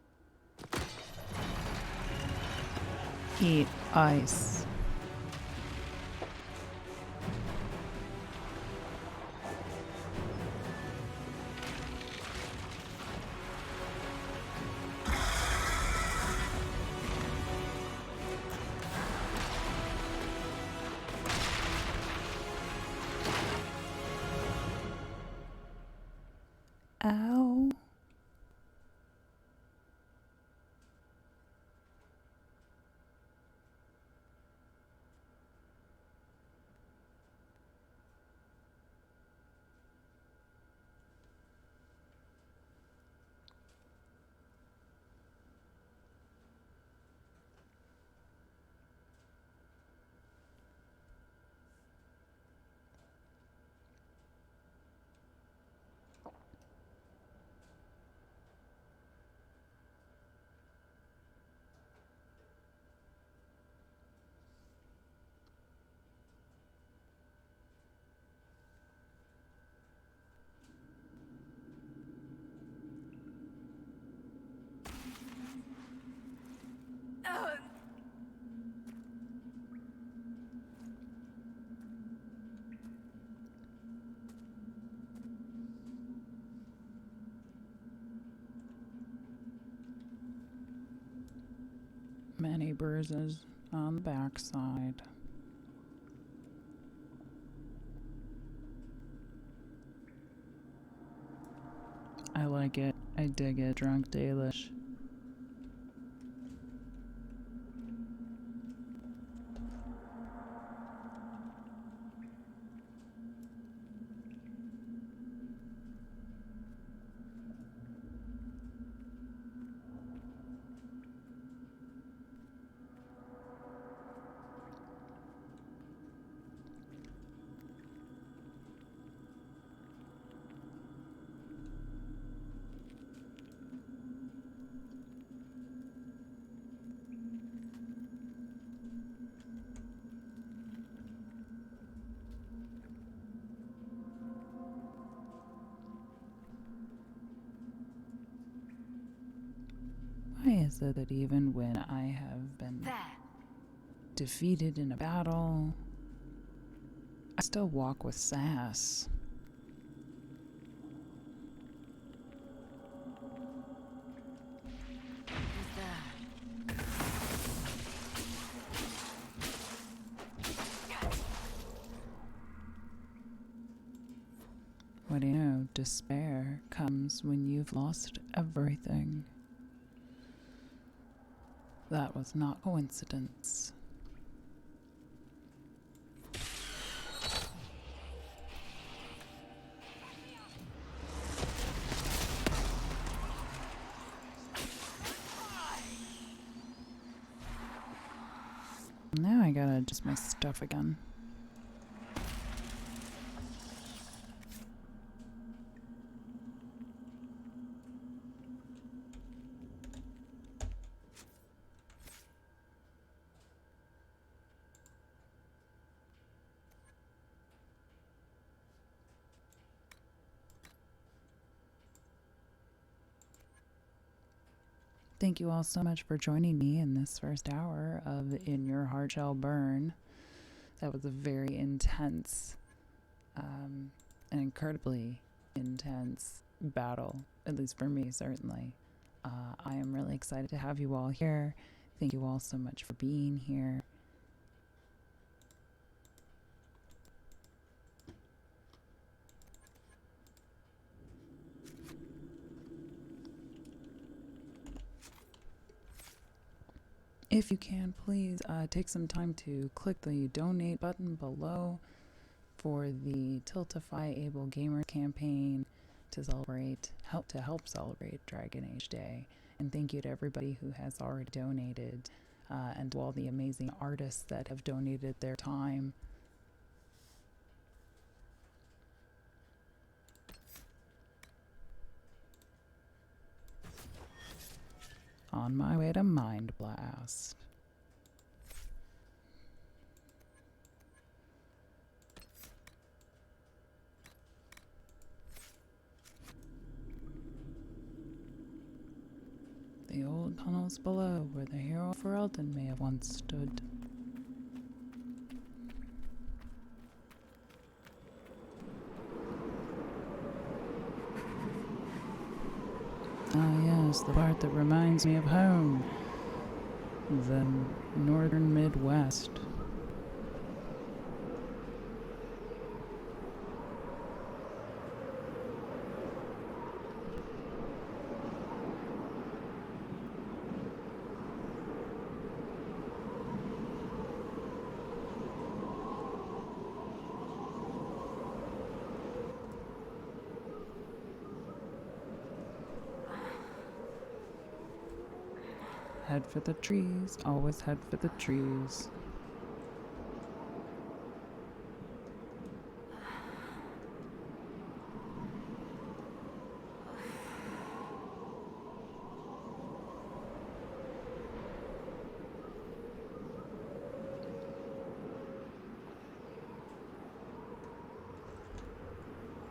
Speaker 1: Eat ice. Ow. Many bruises on the backside. I like it. I dig it. Drunk Dalish. Why is it that even when I have been defeated in a battle, I still walk with sass? What do you know? Despair comes when you've lost everything. That was not coincidence. Now I gotta adjust my stuff again. Thank you all so much for joining me in this first hour of In Your Heart Shall Burn. That was a very intense, an incredibly intense battle, at least for me, certainly. I am really excited to have you all here. Thank you all so much for being here. If you can, please take some time to click the donate button below for the Tiltify Able Gamer campaign to help celebrate Dragon Age Day. And thank you to everybody who has already donated, and to all the amazing artists that have donated their time. on my way to Mind Blast. The old tunnels below where the hero for Elton may have once stood. Ah yes, the part that reminds me of home. The northern Midwest. Head for the trees, always head for the trees.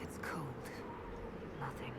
Speaker 4: It's cold. Nothing.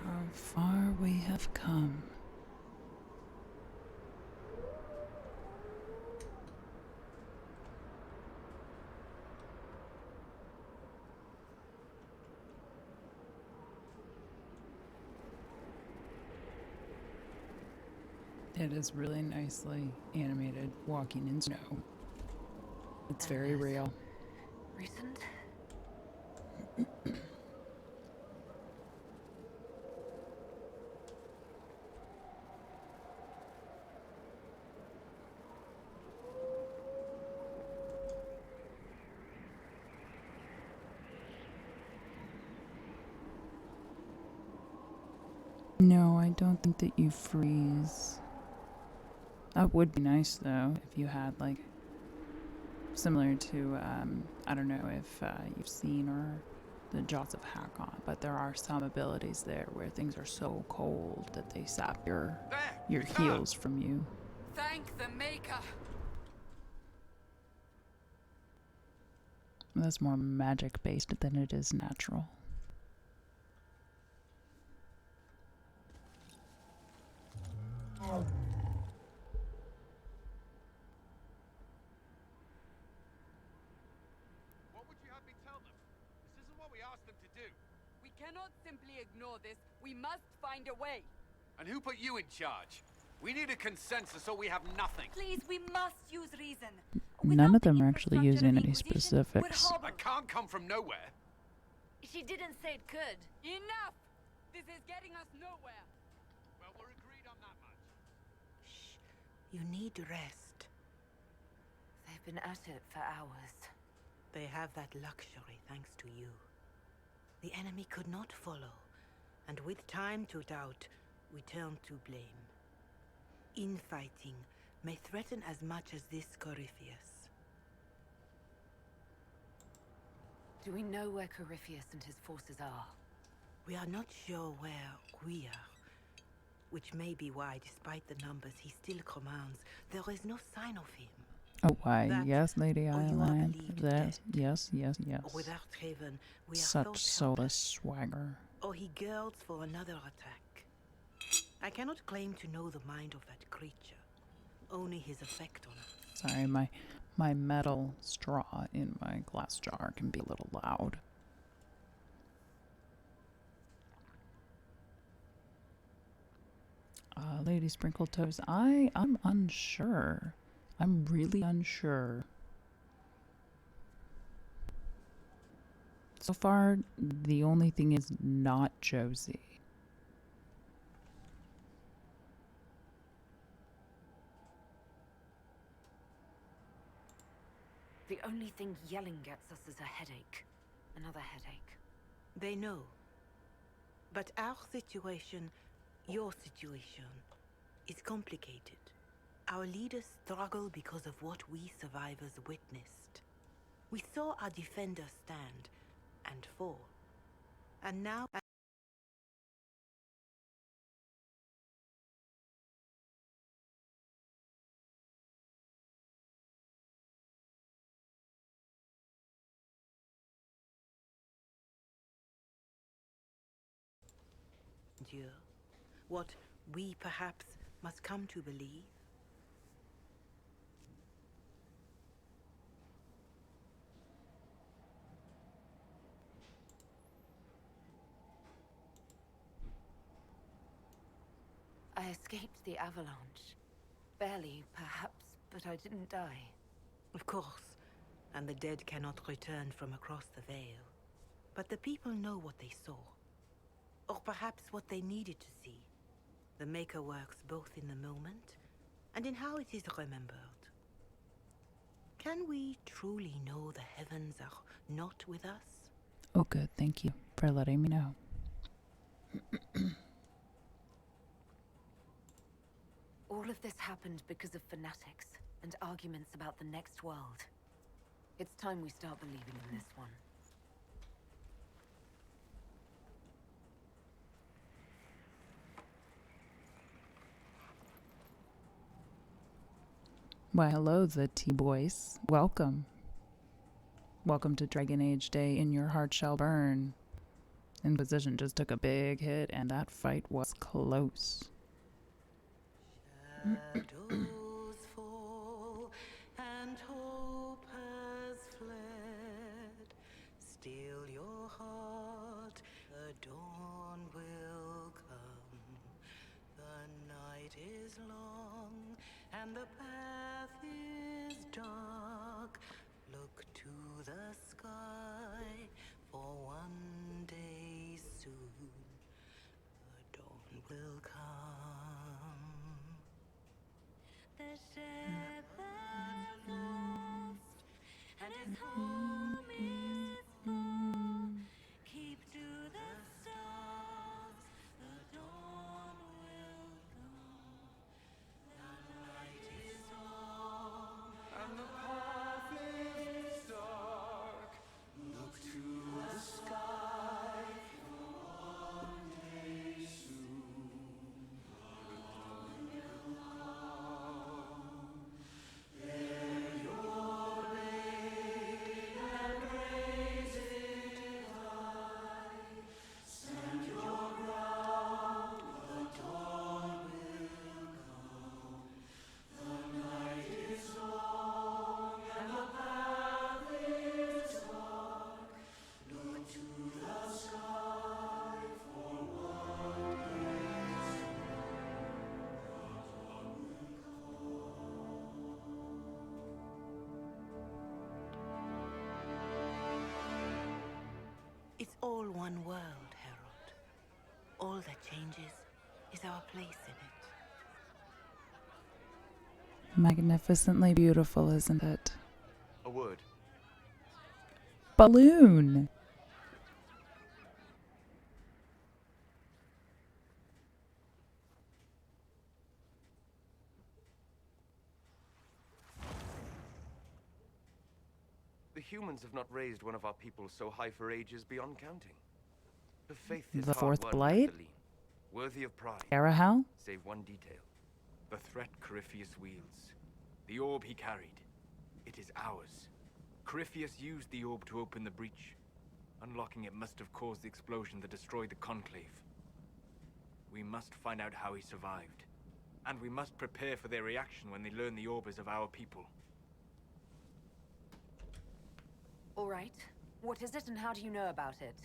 Speaker 4: How far we have come. It is really nicely animated walking in snow. It's very real. Recent?
Speaker 1: No, I don't think that you freeze. That would be nice though if you had like similar to I don't know if you've seen or the Jaws of Hakon, but there are some abilities there where things are so cold that they sap your heals from you.
Speaker 9: Thank the Maker.
Speaker 1: That's more magic based than it is natural.
Speaker 2: What would you have me tell them? This isn't what we asked them to do.
Speaker 9: We cannot simply ignore this. We must find a way.
Speaker 2: And who put you in charge? We need a consensus or we have nothing.
Speaker 7: Please, we must use reason.
Speaker 1: None of
Speaker 7: Without the
Speaker 1: them are actually
Speaker 7: infrastructure
Speaker 1: using
Speaker 7: of the
Speaker 1: any
Speaker 7: Inquisition,
Speaker 1: specifics.
Speaker 7: we're hobbled.
Speaker 2: That can't come from nowhere.
Speaker 4: She didn't say it could.
Speaker 9: Enough! This is getting us nowhere.
Speaker 2: Well, we're agreed on that much.
Speaker 6: Shh. You need rest.
Speaker 4: They've been at it for hours.
Speaker 6: They have that luxury thanks to you. The enemy could not follow, and with time to doubt, we turn to blame. Infighting may threaten as much as this Corypheus.
Speaker 4: Do we know where Corypheus and his forces are?
Speaker 6: We are not sure where we are, which may be why, despite the numbers he still commands, there is no sign of him.
Speaker 1: Oh, why?
Speaker 6: That,
Speaker 1: Yes, Lady
Speaker 6: or you are
Speaker 1: Island.
Speaker 6: believed
Speaker 1: That,
Speaker 6: dead.
Speaker 1: yes, yes, yes.
Speaker 6: Without Raven, we are
Speaker 1: Such
Speaker 6: thought
Speaker 1: soulless
Speaker 6: helpless.
Speaker 1: swagger.
Speaker 6: Or he girds for another attack. I cannot claim to know the mind of that creature, only his effect on us.
Speaker 1: Sorry, my metal straw in my glass jar can be a little loud.
Speaker 4: Lady Sprinkle Toes, I'm unsure. I'm really unsure. So far, the only thing is not Josie.
Speaker 12: The only thing yelling gets us is a headache. Another headache.
Speaker 6: They know. But our situation, your situation, is complicated. Our leaders struggle because of what we survivors witnessed. We saw our defenders stand and fall. And now... Dieu, what we perhaps must come to believe.
Speaker 12: I escaped the avalanche. Barely, perhaps, but I didn't die.
Speaker 6: Of course, and the dead cannot return from across the veil. But the people know what they saw. Or perhaps what they needed to see. The Maker works both in the moment and in how it is remembered. Can we truly know the heavens are not with us?
Speaker 4: Oh, good. Thank you for letting me know.
Speaker 12: All of this happened because of fanatics and arguments about the next world. It's time we start believing in this one.
Speaker 4: Why, hello, the T-Boys. Welcome. Welcome to Dragonageday in your heart shall burn. Inquisition just took a big hit, and that fight was close.
Speaker 6: Shadows fall and hope has fled. Still your heart, the dawn will come. The night is long and the path is dark. Look to the sky for one day soon. The dawn will come. The shepherd lost, and his home is far. Keep to the stars, the dawn will come. The night is long, and the path is dark. Look to the sky for one day soon. The dawn will come. Bear your blade and raise it high. Stand your ground, the dawn will come. The night is long and the path is dark. Look to the sky for one day soon. The dawn will It's all one world, Harold. All that changes is our place in it.
Speaker 4: Magnificently beautiful, isn't it?
Speaker 8: A word.
Speaker 4: Balloon!
Speaker 13: The humans have not raised one of our people so high for ages beyond counting. The faith is
Speaker 4: The Fourth
Speaker 13: hard-won,
Speaker 4: Blight?
Speaker 13: Magdalene, worthy of pride.
Speaker 4: Arahal?
Speaker 2: Save one detail. The threat Corypheus wields. The orb he carried. It is ours. Corypheus used the orb to open the breach. Unlocking it must have caused the explosion that destroyed the Conclave. We must find out how he survived. And we must prepare for their reaction when they learn the orb is of our people.
Speaker 12: All right. What is it and how do you know about it?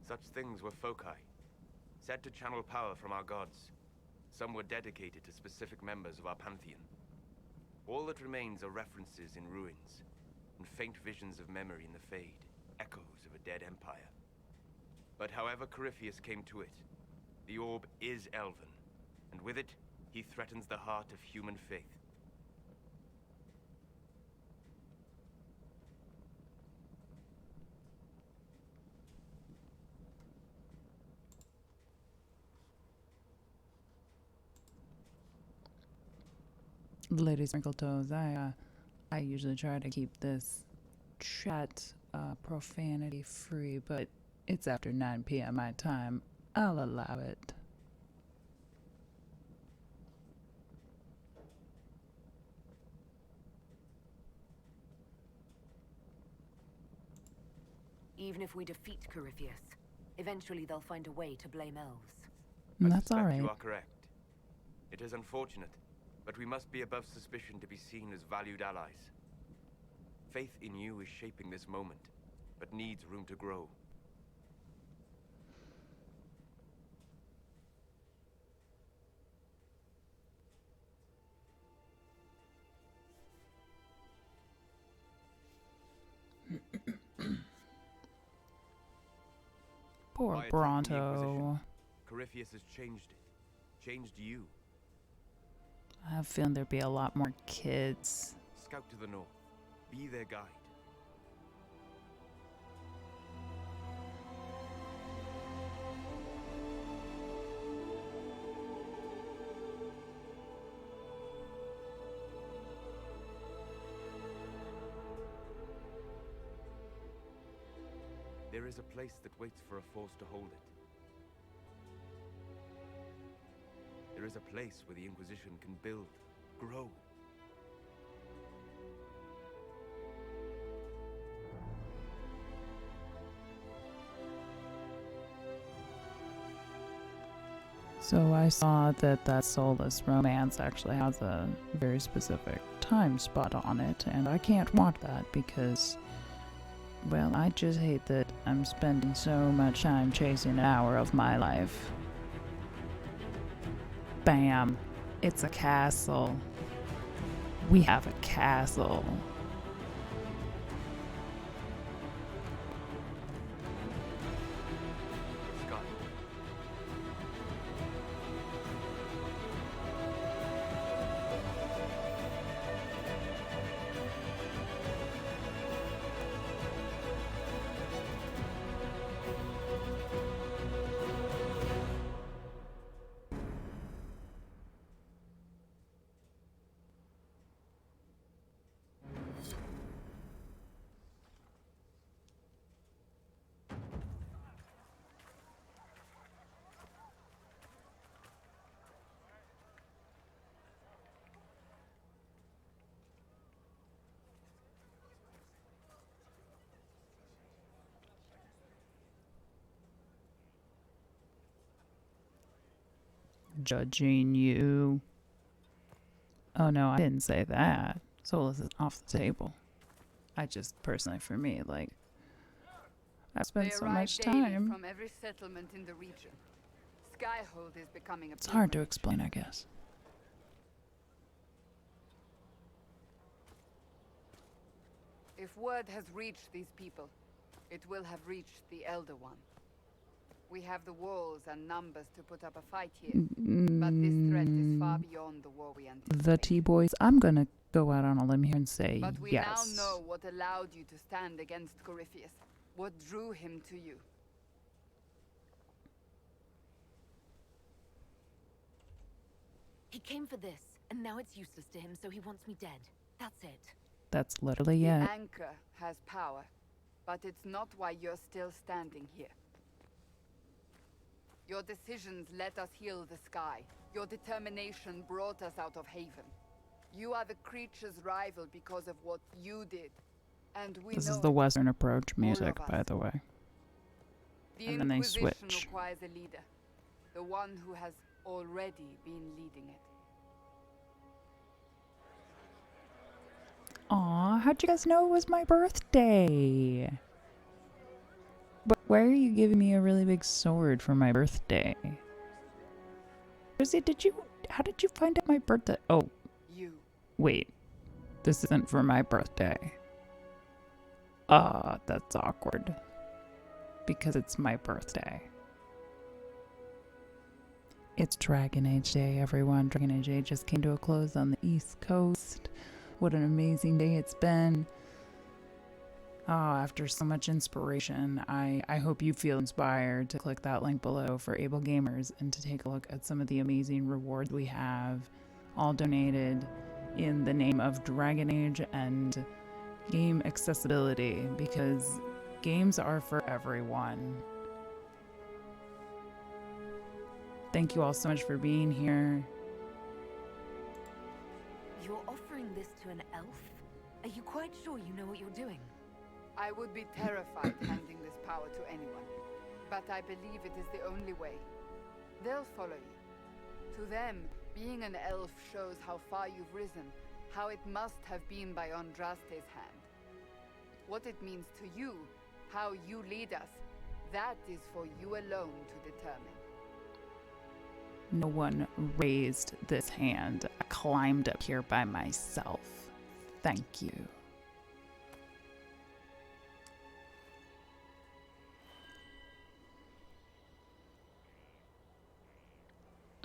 Speaker 13: Such things were foci, said to channel power from our gods. Some were dedicated to specific members of our pantheon. All that remains are references in ruins, and faint visions of memory in the Fade, echoes of a dead empire. But however Corypheus came to it, the orb is elven, and with it, he threatens the heart of human faith.
Speaker 4: Ladies Wrinkle Toes, I usually try to keep this chat profanity free, but it's after 9 p.m. my time. I'll allow it.
Speaker 12: Even if we defeat Corypheus, eventually they'll find a way to blame elves.
Speaker 4: That's all right.
Speaker 13: You are correct. It is unfortunate, but we must be above suspicion to be seen as valued allies. Faith in you is shaping this moment, but needs room to grow.
Speaker 4: Poor
Speaker 13: By attacking the
Speaker 4: Bronto.
Speaker 13: Inquisition, Corypheus has changed it. Changed you.
Speaker 4: I have a feeling there'd be a lot more kids.
Speaker 13: Scout to the north. Be their guide. There is a place that waits for a force to hold it. There is a place where the Inquisition can build, grow.
Speaker 4: So I saw that Soulless Romance actually has a very specific time spot on it, and I can't watch that because, well, I just hate that I'm spending so much time chasing an hour of my life. Bam! It's a castle. We have a castle. Judging you. Oh no, I didn't say that. Soulless is off the table. I just personally, for me, like, I spent so much time.
Speaker 9: From every settlement in the region. Skyhold is becoming a
Speaker 4: It's hard to explain, I guess.
Speaker 9: If word has reached these people, it will have reached the Elder One. We have the walls and numbers to put up a fight here, but this threat is far beyond the war we anticipate.
Speaker 4: The T-Boys, I'm gonna go out on a limb here and say
Speaker 9: But we
Speaker 4: yes.
Speaker 9: now know what allowed you to stand against Corypheus, what drew him to you.
Speaker 12: He came for this, and now it's useless to him, so he wants me dead. That's it.
Speaker 4: That's literally
Speaker 9: The
Speaker 4: it.
Speaker 9: anchor has power, but it's not why you're still standing here. Your decisions let us heal the sky. Your determination brought us out of Haven. You are the creature's rival because of what you did. And we
Speaker 4: This
Speaker 9: know
Speaker 4: is the
Speaker 9: it.
Speaker 4: Western approach music,
Speaker 9: of
Speaker 4: by
Speaker 9: us.
Speaker 4: the way.
Speaker 9: The
Speaker 4: And then they
Speaker 9: Inquisition
Speaker 4: switch.
Speaker 9: requires a leader. The one who has already been leading it.
Speaker 4: Aw, how'd you guys know it was my birthday? But why are you giving me a really big sword for my birthday? Rosie, how did you find out my birthday? Oh,
Speaker 9: You.
Speaker 4: wait. This isn't for my birthday. That's awkward. Because it's my birthday. It's Dragon Age Day, everyone. Dragon Age Day just came to a close on the East Coast. What an amazing day it's been. Oh, after so much inspiration, I hope you feel inspired to click that link below for able gamers and to take a look at some of the amazing rewards we have, all donated in the name of Dragon Age and game accessibility, because games are for everyone. Thank you all so much for being here.
Speaker 12: You're offering this to an elf? Are you quite sure you know what you're doing?
Speaker 9: I would be terrified handing this power to anyone, but I believe it is the only way. They'll follow you. To them, being an elf shows how far you've risen, how it must have been by Andraste's hand. What it means to you, how you lead us, that is for you alone to determine.
Speaker 4: No one raised this hand. I climbed up here by myself. Thank you.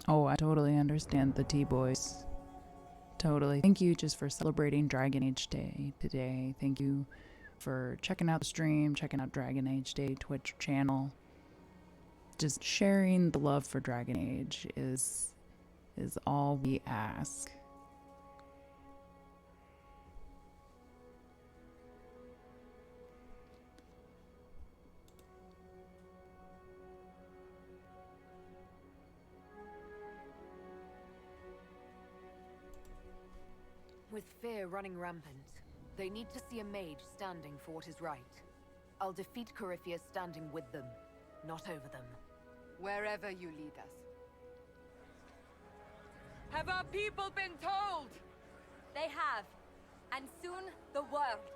Speaker 4: Oh, I totally understand the T-Boys. Totally. Thank you just for celebrating Dragon Age Day today. Thank you for checking out the stream, checking out Dragon Age Day Twitch channel. Just sharing the love for Dragon Age is all we ask.
Speaker 12: With fear running rampant, they need to see a mage standing for what is right. I'll defeat Corypheus standing with them, not over them.
Speaker 9: Wherever you lead us. Have our people been told?
Speaker 5: They have. And soon, the world.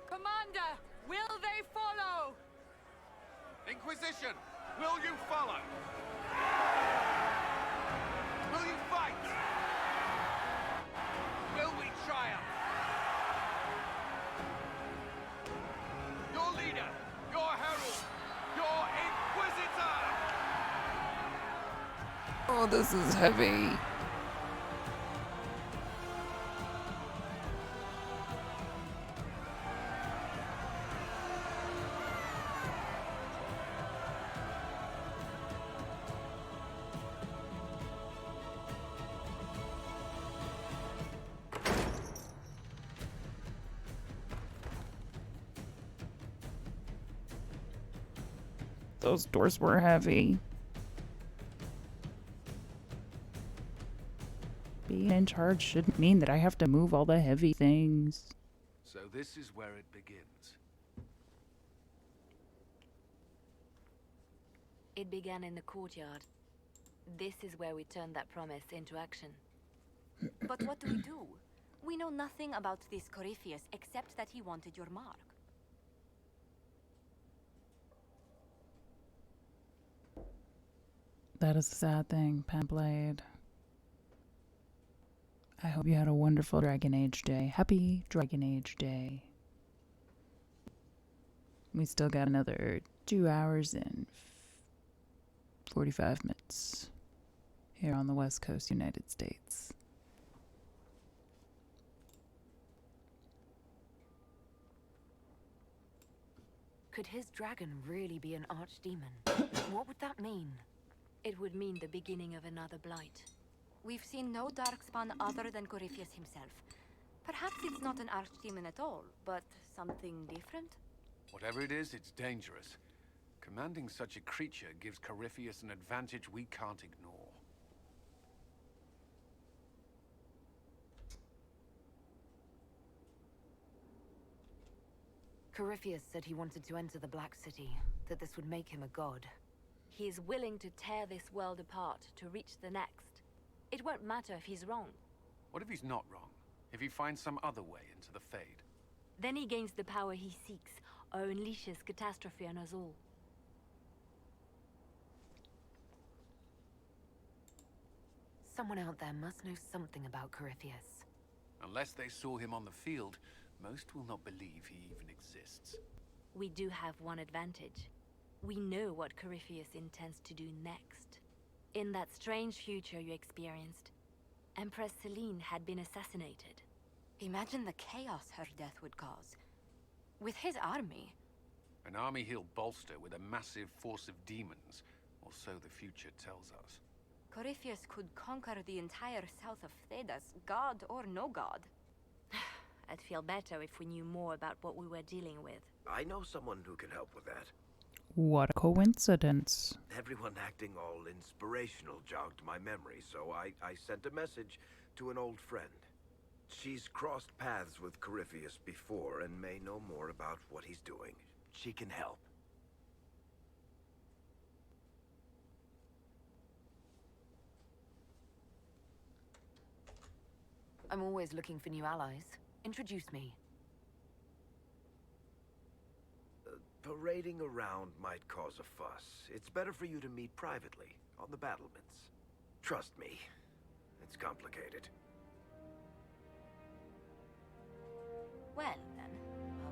Speaker 9: Commander, will they follow?
Speaker 14: Inquisition, will you follow? Will you fight? Will we triumph? Your leader, your herald, your inquisitor!
Speaker 4: Oh, this is heavy. Those doors were heavy. Being in charge shouldn't mean that I have to move all the heavy things.
Speaker 14: So this is where it begins.
Speaker 7: It began in the courtyard. This is where we turned that promise into action. But what do we do? We know nothing about this Corypheus except that he wanted your mark.
Speaker 4: That is a sad thing, Penblade. I hope you had a wonderful Dragon Age Day. Happy Dragon Age Day. We still got another 2 hours and 45 minutes here on the West Coast, United States.
Speaker 12: Could his dragon really be an archdemon? What would that mean?
Speaker 7: It would mean the beginning of another blight. We've seen no darkspawn other than Corypheus himself. Perhaps it's not an archdemon at all, but something different?
Speaker 14: Whatever it is, it's dangerous. Commanding such a creature gives Corypheus an advantage we can't ignore.
Speaker 12: Corypheus said he wanted to enter the Black City, that this would make him a god.
Speaker 7: He is willing to tear this world apart to reach the next. It won't matter if he's wrong.
Speaker 14: What if he's not wrong? If he finds some other way into the Fade?
Speaker 7: Then he gains the power he seeks, or unleashes catastrophe on us all.
Speaker 12: Someone out there must know something about Corypheus.
Speaker 14: Unless they saw him on the field, most will not believe he even exists.
Speaker 7: We do have one advantage. We know what Corypheus intends to do next. In that strange future you experienced, Empress Selene had been assassinated.
Speaker 5: Imagine the chaos her death would cause. With his army.
Speaker 14: An army he'll bolster with a massive force of demons, or so the future tells us.
Speaker 5: Corypheus could conquer the entire south of Thedas, god or no god.
Speaker 7: I'd feel better if we knew more about what we were dealing with.
Speaker 3: I know someone who can help with that.
Speaker 4: What a coincidence.
Speaker 3: Everyone acting all inspirational jogged my memory, so I sent a message to an old friend. She's crossed paths with Corypheus before and may know more about what he's doing. She can help.
Speaker 12: I'm always looking for new allies. Introduce me.
Speaker 3: Parading around might cause a fuss. It's better for you to meet privately, on the battlements. Trust me, it's complicated.
Speaker 5: Well, then,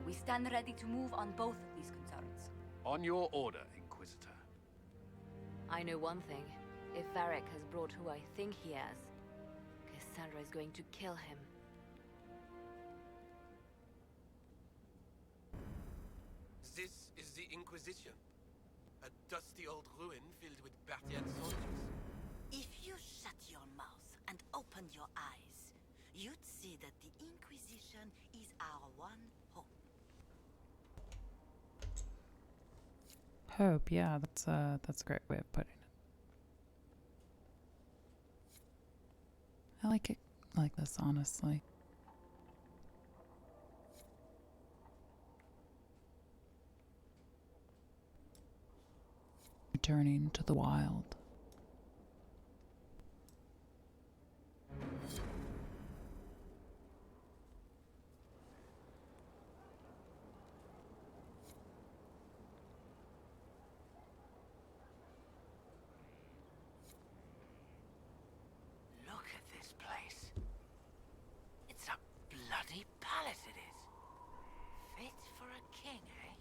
Speaker 5: we stand ready to move on both of these concerns.
Speaker 14: On your order, Inquisitor.
Speaker 7: I know one thing. If Varric has brought who I think he has, Cassandra is going to kill him.
Speaker 15: This is the Inquisition. A dusty old ruin filled with Bartian soldiers.
Speaker 16: If you shut your mouth and open your eyes, you'd see that the Inquisition is our one hope.
Speaker 4: Hope, yeah, that's a great way of putting it. I like it like this, honestly. Returning to the wild.
Speaker 16: Look at this place. It's a bloody palace, it is. Fit for a king, eh?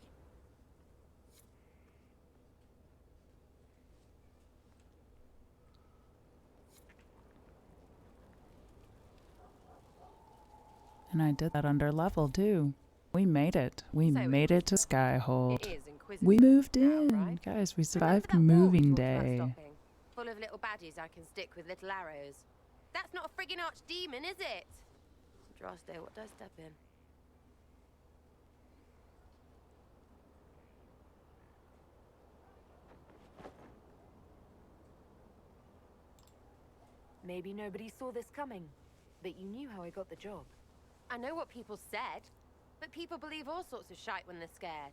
Speaker 4: And I did that under level too. We made it. We made it to Skyhold. We moved in.
Speaker 17: right?
Speaker 4: Guys, we survived moving day.
Speaker 17: Full of little badges I can stick with little arrows. That's not a friggin' archdemon, is it? Droste, what did I step in?
Speaker 12: Maybe nobody saw this coming, but you knew how I got the job.
Speaker 17: I know what people said, but people believe all sorts of shite when they're scared.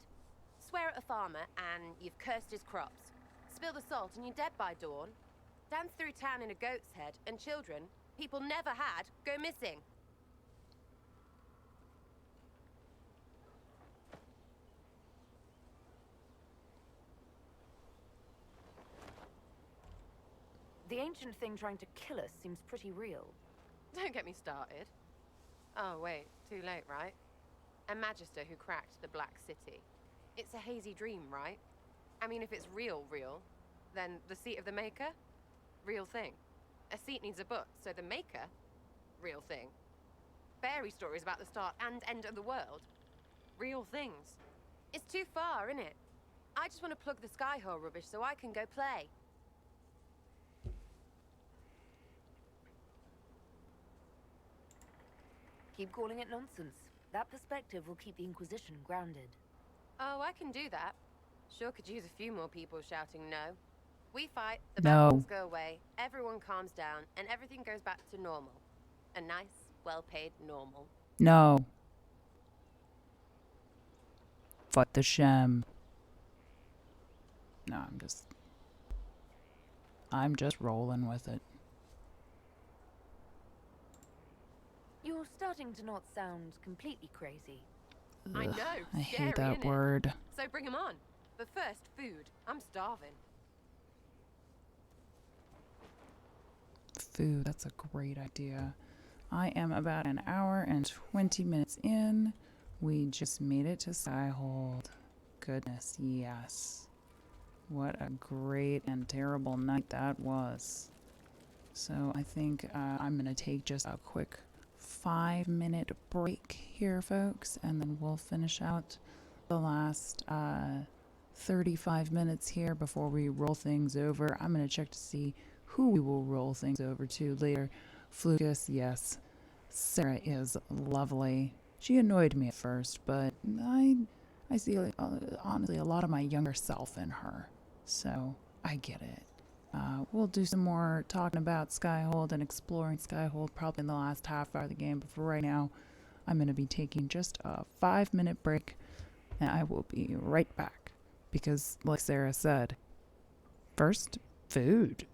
Speaker 17: Swear at a farmer and you've cursed his crops. Spill the salt and you're dead by dawn. Dance through town in a goat's head and children people never had go missing.
Speaker 12: The ancient thing trying to kill us seems pretty real.
Speaker 17: Don't get me started. Oh, wait, too late, right? A magister who cracked the Black City. It's a hazy dream, right? I mean, if it's real, then the seat of the Maker? Real thing. A seat needs a book, so the Maker? Real thing. Fairy stories about the start and end of the world? Real things. It's too far, isn't it? I just want to plug the Skyhole rubbish so I can go play.
Speaker 12: Keep calling it nonsense. That perspective will keep the Inquisition grounded.
Speaker 17: Oh, I can do that. Sure could use a few more people shouting no. We fight, the
Speaker 4: No.
Speaker 17: battles go away, everyone calms down, and everything goes back to normal. A nice, well-paid normal.
Speaker 4: No. Fuck the sham. No, I'm just rolling with it.
Speaker 12: You're starting to not sound completely crazy.
Speaker 17: I know,
Speaker 4: I
Speaker 17: scary,
Speaker 4: hate that
Speaker 17: innit?
Speaker 4: word.
Speaker 17: So bring 'em on. But first, food. I'm starving.
Speaker 4: food. That's a great idea. I am about an hour and 20 minutes in. We just made it to Skyhold. Goodness, yes. What a great and terrible night that was. So I think I'm going to take just a quick 5-minute break here, folks, and then we'll finish out the last 35 minutes here before we roll things over. I'm going to check to see who we will roll things over to later. Flucus, yes. Sarah is lovely. She annoyed me at first, but I see honestly a lot of my younger self in her. So I get it. We'll do some more talking about Skyhold and exploring Skyhold probably in the last half hour of the game. But for right now, I'm going to be taking just a 5-minute break, and I will be right back. Because, like Sarah said, first, food.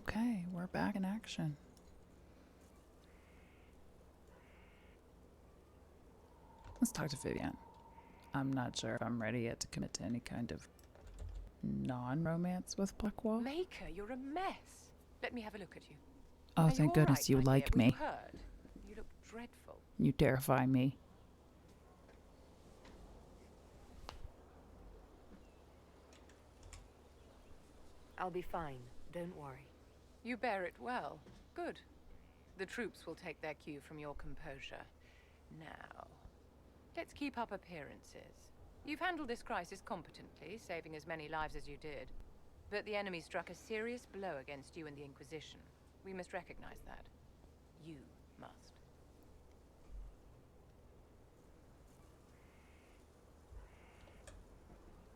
Speaker 4: Okay, we're back in action. Let's talk to Vivian. I'm not sure if I'm ready yet to commit to any kind of non-romance with Blackwall.
Speaker 17: Maker, you're a mess. Let me have a look at you.
Speaker 4: Oh,
Speaker 17: Are
Speaker 4: thank
Speaker 17: all
Speaker 4: goodness
Speaker 17: right,
Speaker 4: you
Speaker 17: my
Speaker 4: like
Speaker 17: dear?
Speaker 4: me.
Speaker 17: Were you hurt? You look dreadful.
Speaker 4: You terrify me.
Speaker 12: I'll be fine. Don't worry.
Speaker 17: You bear it well. Good. The troops will take their cue from your composure. Now, let's keep up appearances. You've handled this crisis competently, saving as many lives as you did. But the enemy struck a serious blow against you and the Inquisition. We must recognize that. You must.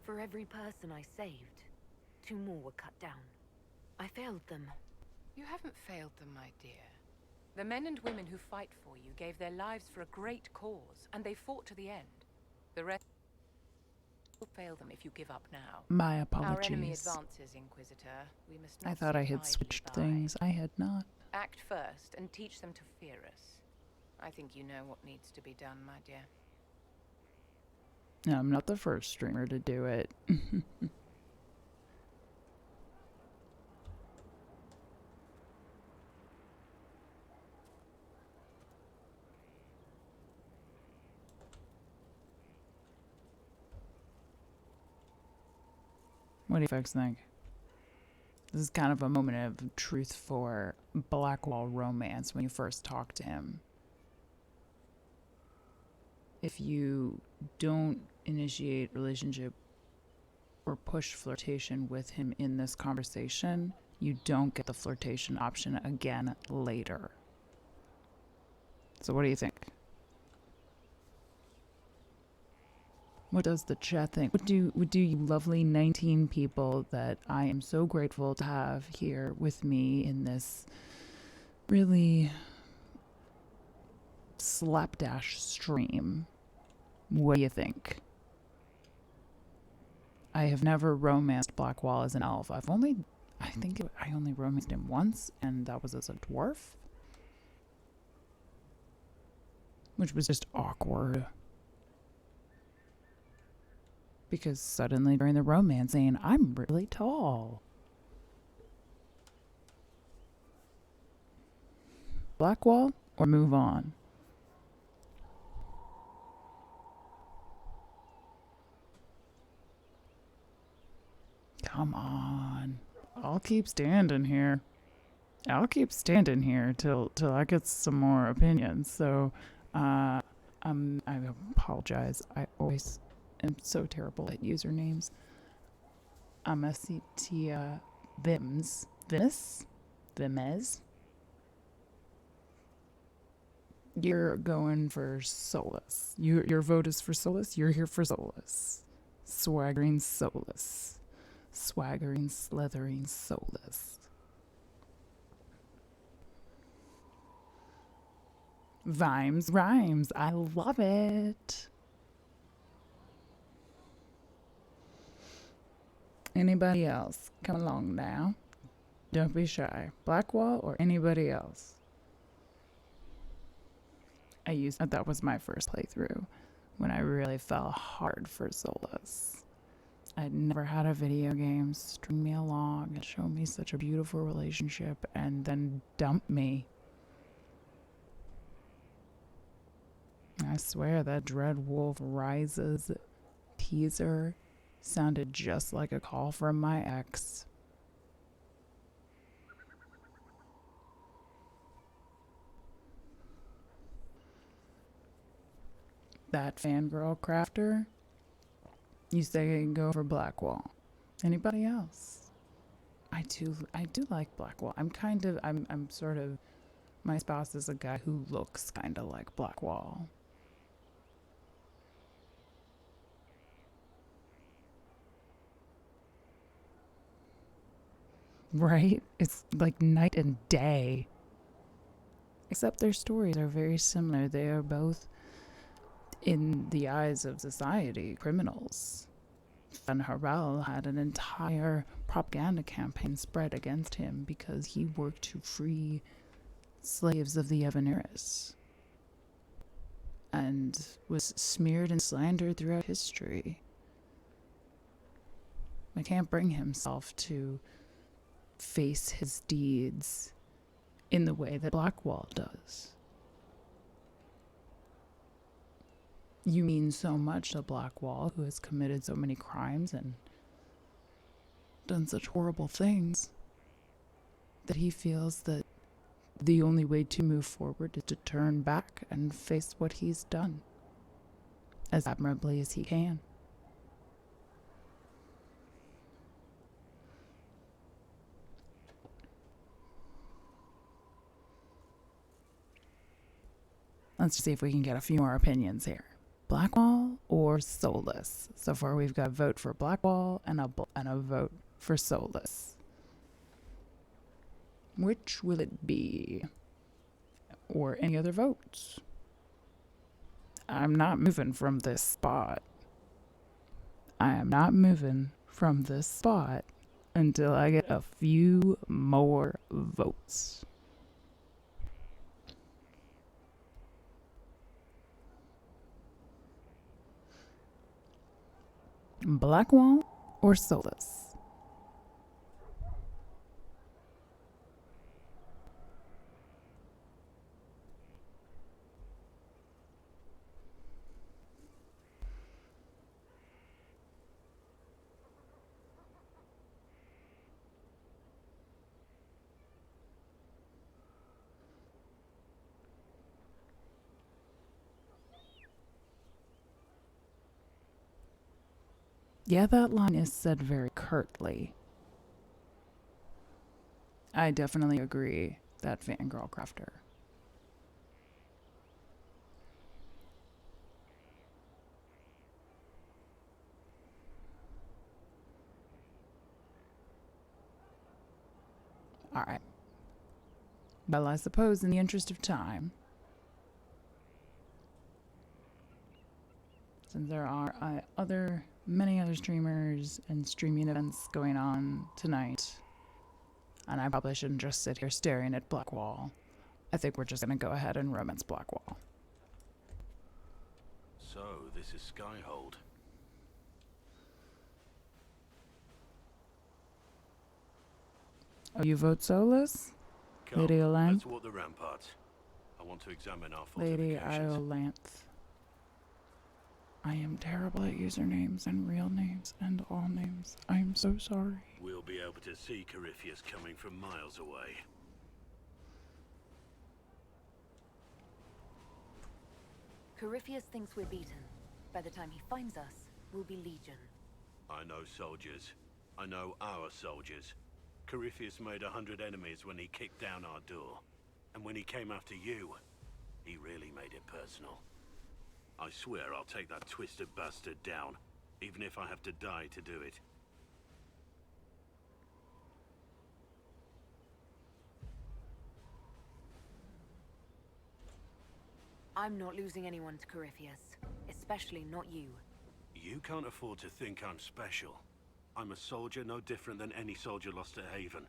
Speaker 12: For every person I saved, 2 more were cut down. I failed them.
Speaker 17: You haven't failed them, my dear. The men and women who fight for you gave their lives for a great cause, and they fought to the end. The rest will fail them if you give up now.
Speaker 4: My
Speaker 17: Our enemy
Speaker 4: apologies.
Speaker 17: advances, Inquisitor. We must not
Speaker 4: I thought I had
Speaker 17: sit
Speaker 4: switched
Speaker 17: idly by.
Speaker 4: things. I had not.
Speaker 17: Act first and teach them to fear us. I think you know what needs to be done, my dear.
Speaker 4: No, I'm not the first streamer to do it. What do you folks think? This is kind of a moment of truth for Blackwall romance when you first talk to him. If you don't initiate relationship or push flirtation with him in this conversation, you don't get the flirtation option again later. So what do you think? What does the chat think? What do you lovely 19 people that I am so grateful to have here with me in this really slapdash stream? What do you think? I have never romanced Blackwall as an elf. I only romanced him once, and that was as a dwarf. Which was just awkward. Because suddenly during the romancing, I'm really tall. Blackwall or move on? Come on. I'll keep standing here. Till I get some more opinions. So, I apologize. I always am so terrible at usernames. Amacitia Vimez. You're going for Solus. Your vote is for Solus. You're here for Solus. Swaggering Solus. Swaggering, slithering Solus. Rhymes. I love it. Anybody else? Come along now. Don't be shy. Blackwall or anybody else? That was my first playthrough when I really fell hard for Solus. I'd never had a video game string me along and show me such a beautiful relationship and then dump me. I swear that Dread Wolf Rises teaser sounded just like a call from my ex. That fangirl crafter, you say I can go for Blackwall. Anybody else? I do like Blackwall. I'm sort of, my spouse is a guy who looks kind of like Blackwall. Right? It's like night and day. Except their stories are very similar. They are both, in the eyes of society, criminals. Van Harel had an entire propaganda campaign spread against him because he worked to free slaves of the Evaneris and was smeared and slandered throughout history. He can't bring himself to face his deeds in the way that Blackwall does. You mean so much to Blackwall, who has committed so many crimes and done such horrible things, that he feels that the only way to move forward is to turn back and face what he's done as admirably as he can. Let's see if we can get a few more opinions here. Blackwall or Soulless? So far we've got a vote for Blackwall and a vote for Soulless. Which will it be? Or any other votes? I'm not moving from this spot. I am not moving from this spot until I get a few more votes. Blackwall or Soulless? Yeah, that line is said very curtly. I definitely agree, that fangirl crafter. Alright. Well, I suppose in the interest of time, since there are many other streamers and streaming events going on tonight, and I probably shouldn't just sit here staring at Blackwall, I think we're just going to go ahead and romance Blackwall.
Speaker 18: So, this is Skyhold.
Speaker 4: Oh, you vote Soulless?
Speaker 18: Come,
Speaker 4: Lady Olanth?
Speaker 18: let's walk the ramparts. I want to examine our
Speaker 4: Lady
Speaker 18: fortifications.
Speaker 4: Olanth. I am terrible at usernames and real names and all names. I am so sorry.
Speaker 18: We'll be able to see Corypheus coming from miles away.
Speaker 12: Corypheus thinks we're beaten. By the time he finds us, we'll be Legion.
Speaker 18: I know soldiers. I know our soldiers. Corypheus made 100 enemies when he kicked down our door. And when he came after you, he really made it personal. I swear I'll take that twisted bastard down, even if I have to die to do it.
Speaker 12: I'm not losing anyone to Corypheus, especially not you.
Speaker 18: You can't afford to think I'm special. I'm a soldier no different than any soldier lost at Haven.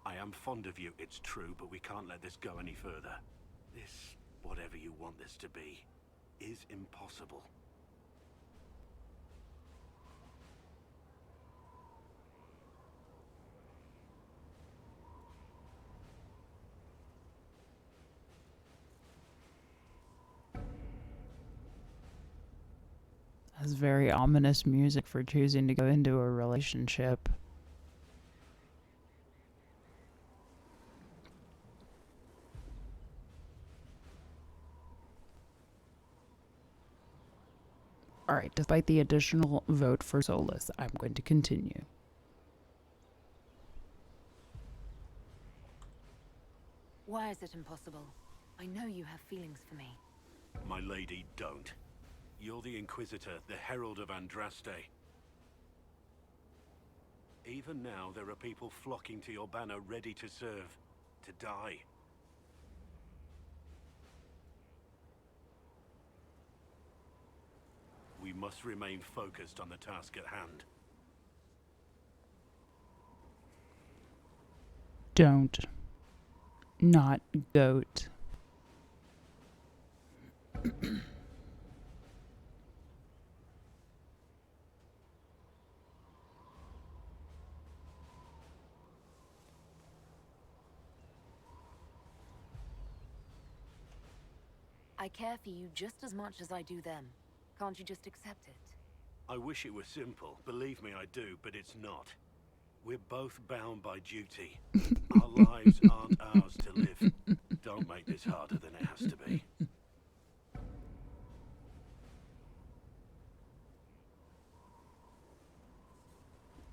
Speaker 18: I am fond of you, it's true, but we can't let this go any further. This, whatever you want this to be, is impossible.
Speaker 4: That's very ominous music for choosing to go into a relationship. Alright, despite the additional vote for Soulless, I'm going to continue.
Speaker 12: Why is it impossible? I know you have feelings for me.
Speaker 18: My lady, don't. You're the Inquisitor, the Herald of Andraste. Even now, there are people flocking to your banner ready to serve, to die. We must must remain focused on the task at hand.
Speaker 4: Don't. Not goat.
Speaker 12: I care for you just as much as I do them. Can't you just accept it?
Speaker 18: I wish it was simple. Believe me, I do, but it's not. We're both bound by duty. Our lives aren't ours to live. Don't make this harder than it has to be.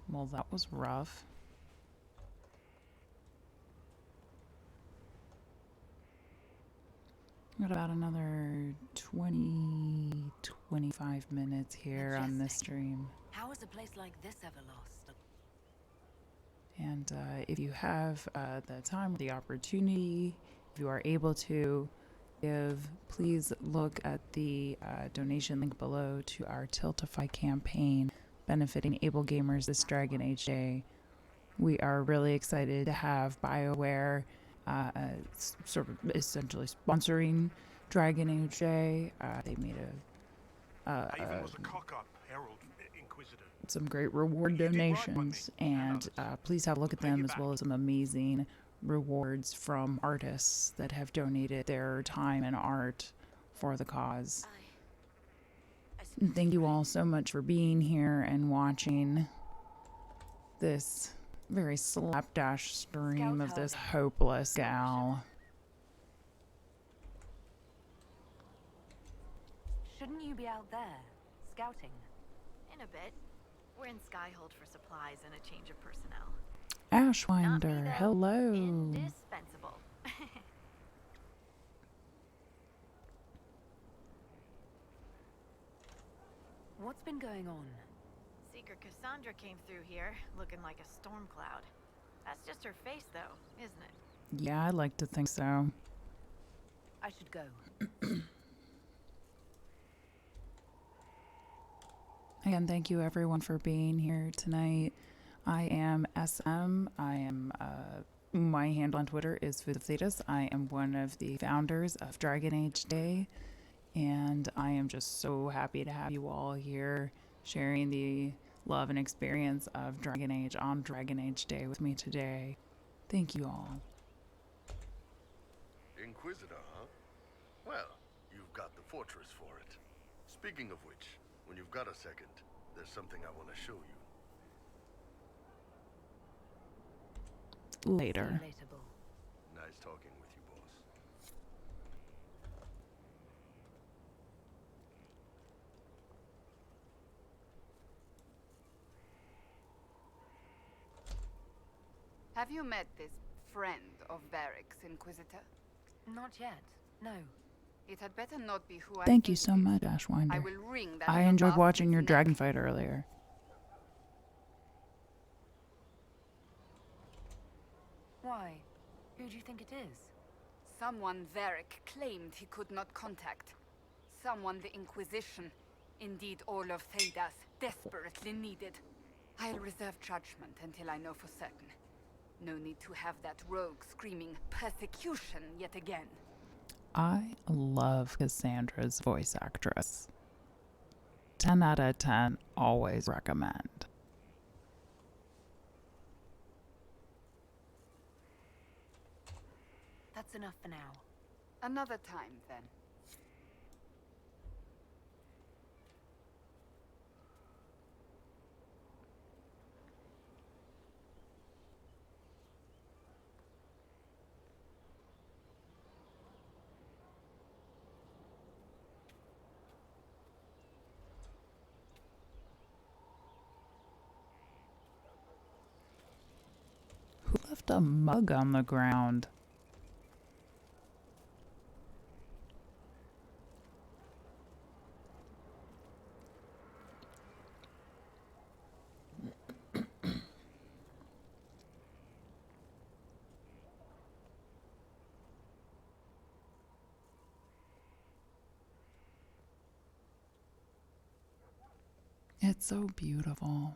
Speaker 4: Well, that was rough. Got about another 25 minutes here on this stream.
Speaker 12: How is a place like this ever lost?
Speaker 4: And if you have the time, the opportunity, if you are able to give, please look at the donation link below to our Tiltify campaign benefiting able gamers this Dragon Age Day. We are really excited to have BioWare sort of essentially sponsoring Dragon Age Day. They made some great reward donations, and please have a look at them, as well as some amazing rewards from artists that have donated their time and art for the cause. And thank you all so much for being here and watching this very slapdash stream of this hopeless gal.
Speaker 7: Shouldn't you be out there, scouting?
Speaker 19: In a bit. We're in Skyhold for supplies and a change of personnel.
Speaker 4: Ashwinder, hello.
Speaker 19: Indispensable.
Speaker 12: What's been going on?
Speaker 19: Seeker Cassandra came through here, looking like a storm cloud. That's just her face, though, isn't it?
Speaker 4: Yeah, I like to think so.
Speaker 12: I should go.
Speaker 4: Again, thank you everyone for being here tonight. I am SM. My handle on Twitter is Food of Thetis. I am one of the founders of Dragon Age Day, and I am just so happy to have you all here sharing the love and experience of Dragon Age on Dragon Age Day with me today. Thank you all.
Speaker 20: Inquisitor, huh? Well, you've got the fortress for it. Speaking of which, when you've got a second, there's something I want to show you.
Speaker 4: Later.
Speaker 20: Nice talking with you, boss.
Speaker 9: Have you met this friend of Varric's, Inquisitor?
Speaker 12: Not yet. No.
Speaker 9: It had better not be who I
Speaker 4: Thank
Speaker 9: think
Speaker 4: you
Speaker 9: it
Speaker 4: so
Speaker 9: is.
Speaker 4: much, Ashwinder.
Speaker 9: I will wring that
Speaker 4: I enjoyed
Speaker 9: bastard's
Speaker 4: watching your
Speaker 9: neck.
Speaker 4: dragon fight earlier.
Speaker 12: Why? Who do you think it is?
Speaker 9: Someone Varric claimed he could not contact. Someone the Inquisition, indeed all of Thedas, desperately needed. I'll reserve judgment until I know for certain. No need to have that rogue screaming persecution yet again.
Speaker 4: I love Cassandra's voice actress. 10 out of 10, always recommend.
Speaker 12: That's enough for now.
Speaker 9: Another time, then.
Speaker 4: Who left a mug on the ground? It's so beautiful.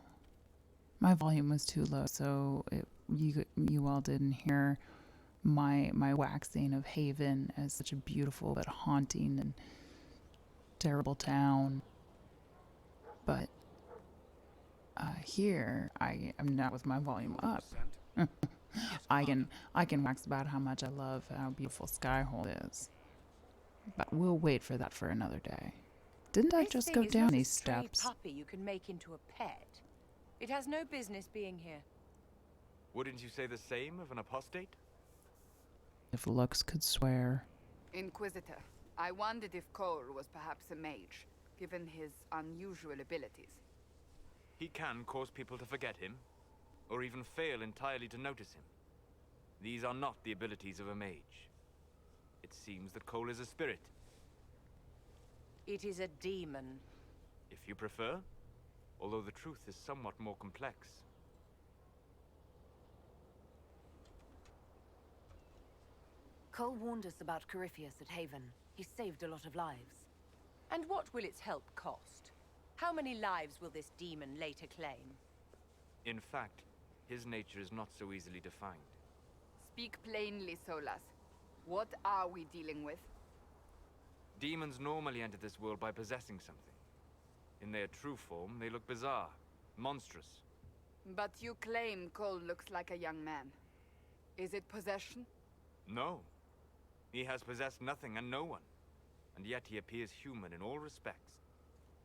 Speaker 4: My volume was too low, so you all didn't hear my waxing of Haven as such a beautiful but haunting and terrible town. But here I am not with my volume up. I can wax about how much I love how beautiful Skyhold is. But we'll wait for that for another day. Didn't I just go down these steps?
Speaker 21: This puppy you can make into a pet. It has no business being here.
Speaker 2: Wouldn't you say the same of an apostate?
Speaker 4: If looks could swear.
Speaker 9: Inquisitor, I wondered if Cole was perhaps a mage, given his unusual abilities.
Speaker 2: He can cause people to forget him, or even fail entirely to notice him. These are not the abilities of a mage. It seems that Cole is a spirit.
Speaker 21: It is a demon.
Speaker 2: If you prefer, although the truth is somewhat more complex.
Speaker 12: Cole warned us about Corypheus at Haven. He saved a lot of lives.
Speaker 21: And what will its help cost? How many lives will this demon later claim?
Speaker 2: In fact, his nature is not so easily defined.
Speaker 9: Speak plainly, Solas. What are we dealing with?
Speaker 2: Demons normally enter this world by possessing something. In their true form, they look bizarre, monstrous.
Speaker 9: But you claim Cole looks like a young man. Is it possession?
Speaker 2: No. He has possessed nothing and no one. And yet he appears human in all respects.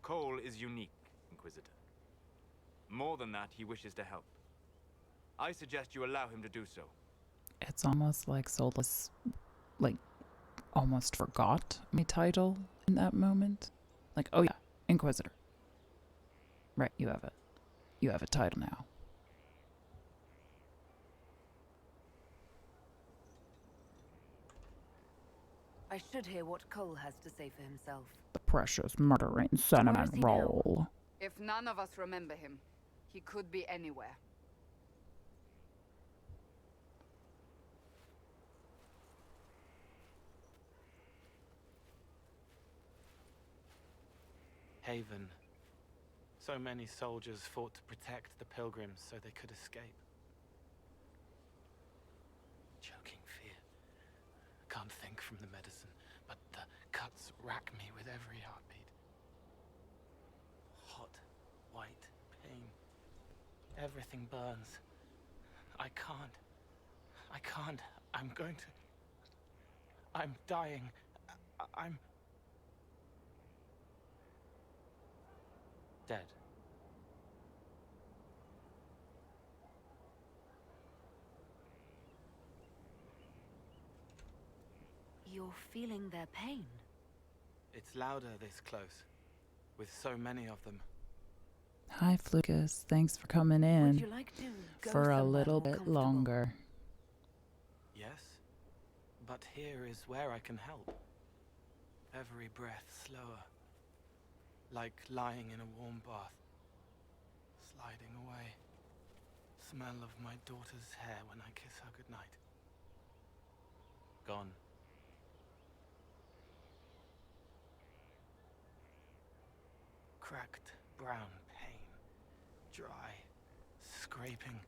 Speaker 2: Cole is unique, Inquisitor. More than that, he wishes to help. I suggest you allow him to do so.
Speaker 4: It's almost like Solus, almost forgot my title in that moment. Like, oh yeah, Inquisitor. Right, you have it. You have a title now.
Speaker 12: I should hear what Cole has to say for himself.
Speaker 4: The precious murdering cinnamon roll.
Speaker 9: If none of us remember him, he could be anywhere.
Speaker 8: Haven. So many soldiers fought to protect the pilgrims so they could escape. Choking fear. I can't think from the medicine, but the cuts rack me with every heartbeat. Hot, white pain. Everything burns. I can't. I'm going to... I'm dying. I'm... dead.
Speaker 12: You're feeling their pain?
Speaker 8: It's louder this close, with so many of them.
Speaker 4: Hi, Flucus. Thanks for coming in.
Speaker 12: Would you like to go
Speaker 4: for a
Speaker 12: somewhere
Speaker 4: little
Speaker 12: more
Speaker 4: bit longer.
Speaker 8: Yes, but here is where I can help. Every breath slower, like lying in a warm bath, sliding away. Smell of my daughter's hair when I kiss her goodnight. Gone. Cracked brown pain, dry, scraping.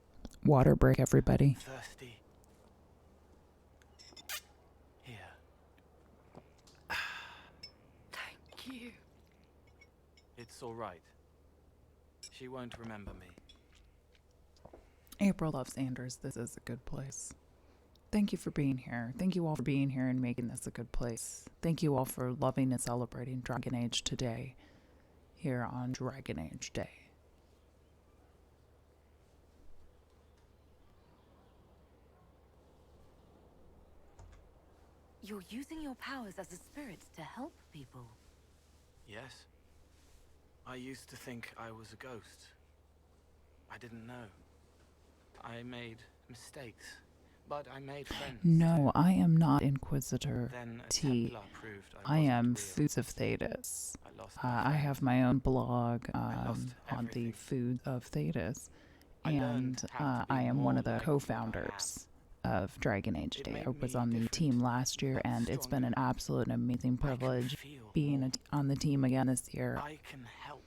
Speaker 4: Water break, everybody.
Speaker 8: Thirsty. Here.
Speaker 9: Thank you.
Speaker 8: It's all right. She won't remember me.
Speaker 4: April loves Anders. This is a good place. Thank you for being here. Thank you all for being here and making this a good place. Thank you all for loving and celebrating Dragon Age today, here on Dragon Age Day.
Speaker 12: You're using your powers as a spirit to help people.
Speaker 8: Yes. I used to think I was a ghost. I didn't know. I made mistakes, but I made friends.
Speaker 4: No, I am not Inquisitor
Speaker 8: Then a
Speaker 4: T.
Speaker 8: Templar proved
Speaker 4: I am Foods of Thetis. I have my own blog on the Food of Thetis, and I am one of the co-founders of Dragon Age Day. I was on the team last year, and it's been an absolute amazing privilege being on the team again this year.
Speaker 8: I can help.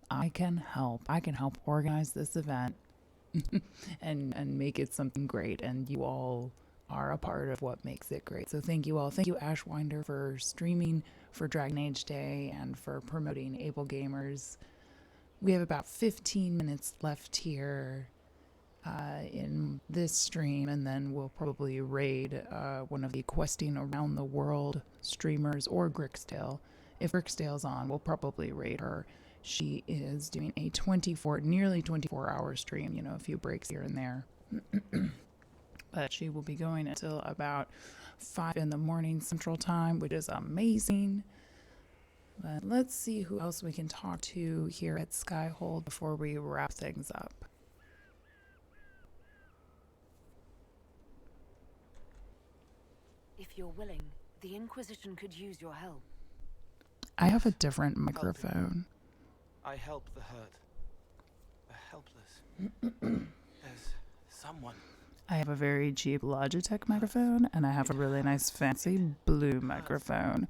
Speaker 4: I can help. I can help organize this event and make it something great. And you all are a part of what makes it great. So thank you all. Thank you, Ashwinder, for streaming for Dragon Age Day and for promoting Able Gamers. We have about 15 minutes left here in this stream, and then we'll probably raid one of the questing around the world streamers, or Gricksdale. If Gricksdale's on, we'll probably raid her. She is doing a nearly 24-hour stream, you know, a few breaks here and there. But she will be going until about 5 in the morning Central Time, which is amazing. But let's see who else we can talk to here at Skyhold before we wrap things up.
Speaker 12: If you're willing, the Inquisition could use your help.
Speaker 4: I have a different microphone.
Speaker 8: I help the hurt. The helpless. There's someone.
Speaker 4: I have a very cheap Logitech microphone, and I have a really nice fancy blue microphone.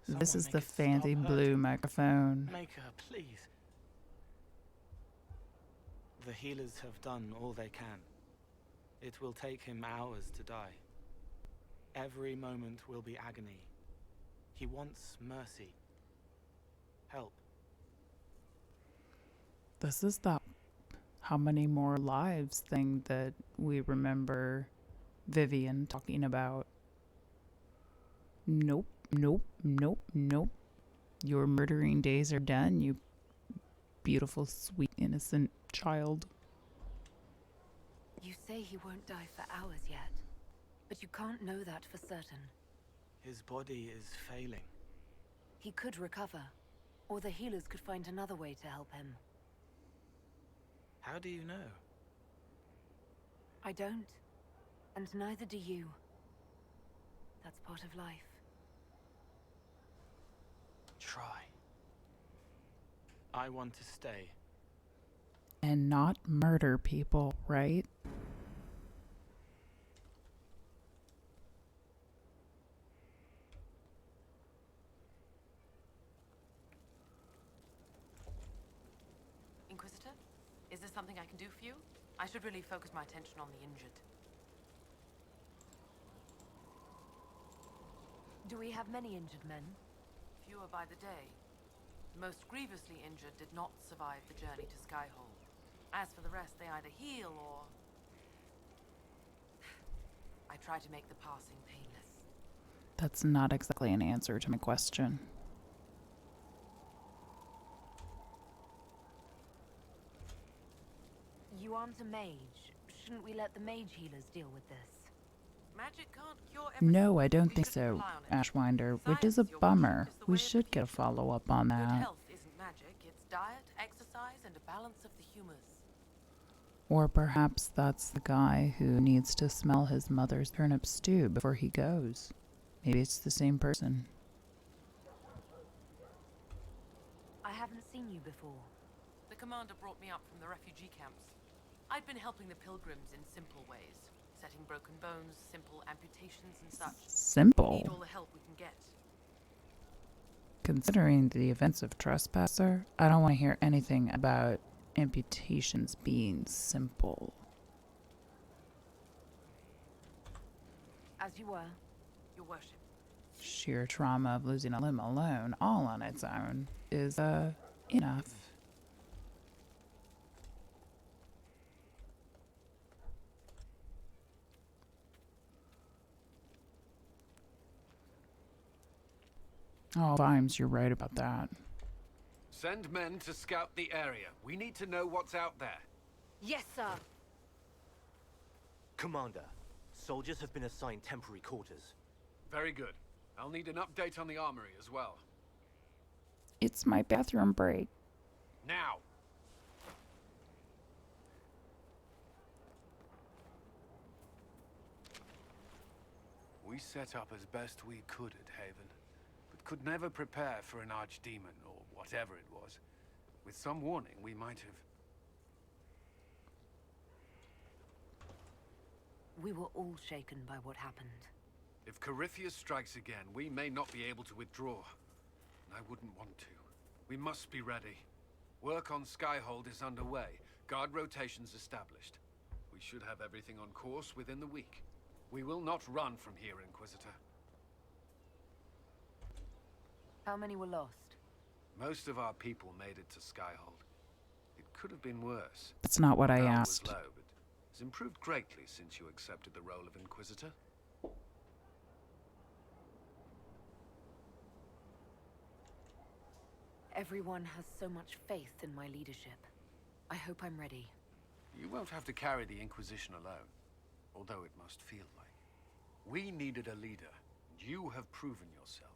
Speaker 4: This is the fancy blue microphone.
Speaker 8: Make her, please. The healers have done all they can. It will take him hours to die. Every moment will be agony. He wants mercy. Help.
Speaker 4: This is the how many more lives thing that we remember Vivian talking about. Nope, nope, nope, nope. Your murdering days are done, you beautiful, sweet, innocent child.
Speaker 12: You say he won't die for hours yet, but you can't know that for certain.
Speaker 8: His body is failing.
Speaker 12: He could recover, or the healers could find another way to help him.
Speaker 8: How do you know?
Speaker 12: I don't, and neither do you. That's part of life.
Speaker 8: Try. I want to stay.
Speaker 4: And not murder people, right?
Speaker 11: Inquisitor? Is there something I can do for you? I should really focus my attention on the injured.
Speaker 12: Do we have many injured men?
Speaker 11: Fewer by the day. The most grievously injured did not survive the journey to Skyhold. As for the rest, they either heal or... I try to make the passing painless.
Speaker 4: That's not exactly an answer to my question.
Speaker 12: You aren't a mage. Shouldn't we let the mage healers deal with this?
Speaker 11: Magic can't cure everything.
Speaker 4: No, I don't think so, Ashwinder, which is a bummer. We should get a follow-up on
Speaker 11: Good
Speaker 4: that.
Speaker 11: health isn't magic, it's diet, exercise, and a balance of the humors.
Speaker 4: Or perhaps that's the guy who needs to smell his mother's turnip stew before he goes. Maybe it's the same person.
Speaker 12: I haven't seen you before.
Speaker 11: The commander brought me up from the refugee camps. I'd been helping the pilgrims in simple ways. Setting broken bones, simple amputations and such.
Speaker 4: Simple?
Speaker 11: We need all the help we can get.
Speaker 4: Considering the events of Trespasser, I don't want to hear anything about amputations being simple.
Speaker 12: As you were.
Speaker 11: Your worship.
Speaker 4: Sheer trauma of losing a limb alone, all on its own, is, enough. Oh, Vimes, you're right about that.
Speaker 14: Send men to scout the area. We need to know what's out there.
Speaker 12: Yes, sir.
Speaker 22: Commander, soldiers have been assigned temporary quarters.
Speaker 14: Very good. I'll need an update on the armory as well.
Speaker 4: It's my bathroom break.
Speaker 14: Now! We set up as best we could at Haven, but could never prepare for an archdemon, or whatever it was. With some warning, we might have...
Speaker 12: We were all shaken by what happened.
Speaker 14: If Corypheus strikes again, we may not be able to withdraw. And I wouldn't want to. We must be ready. Work on Skyhold is underway. Guard rotations established. We should have everything on course within the week. We will not run from here, Inquisitor.
Speaker 12: How many were lost?
Speaker 14: Most of our people made it to Skyhold. It could have been worse.
Speaker 4: That's not what I
Speaker 14: Morale
Speaker 4: asked.
Speaker 14: was low, but it's improved greatly since you accepted the role of Inquisitor.
Speaker 12: Everyone has so much faith in my leadership. I hope I'm ready.
Speaker 14: You won't have to carry the Inquisition alone, although it must feel like. We needed a leader, and you have proven yourself.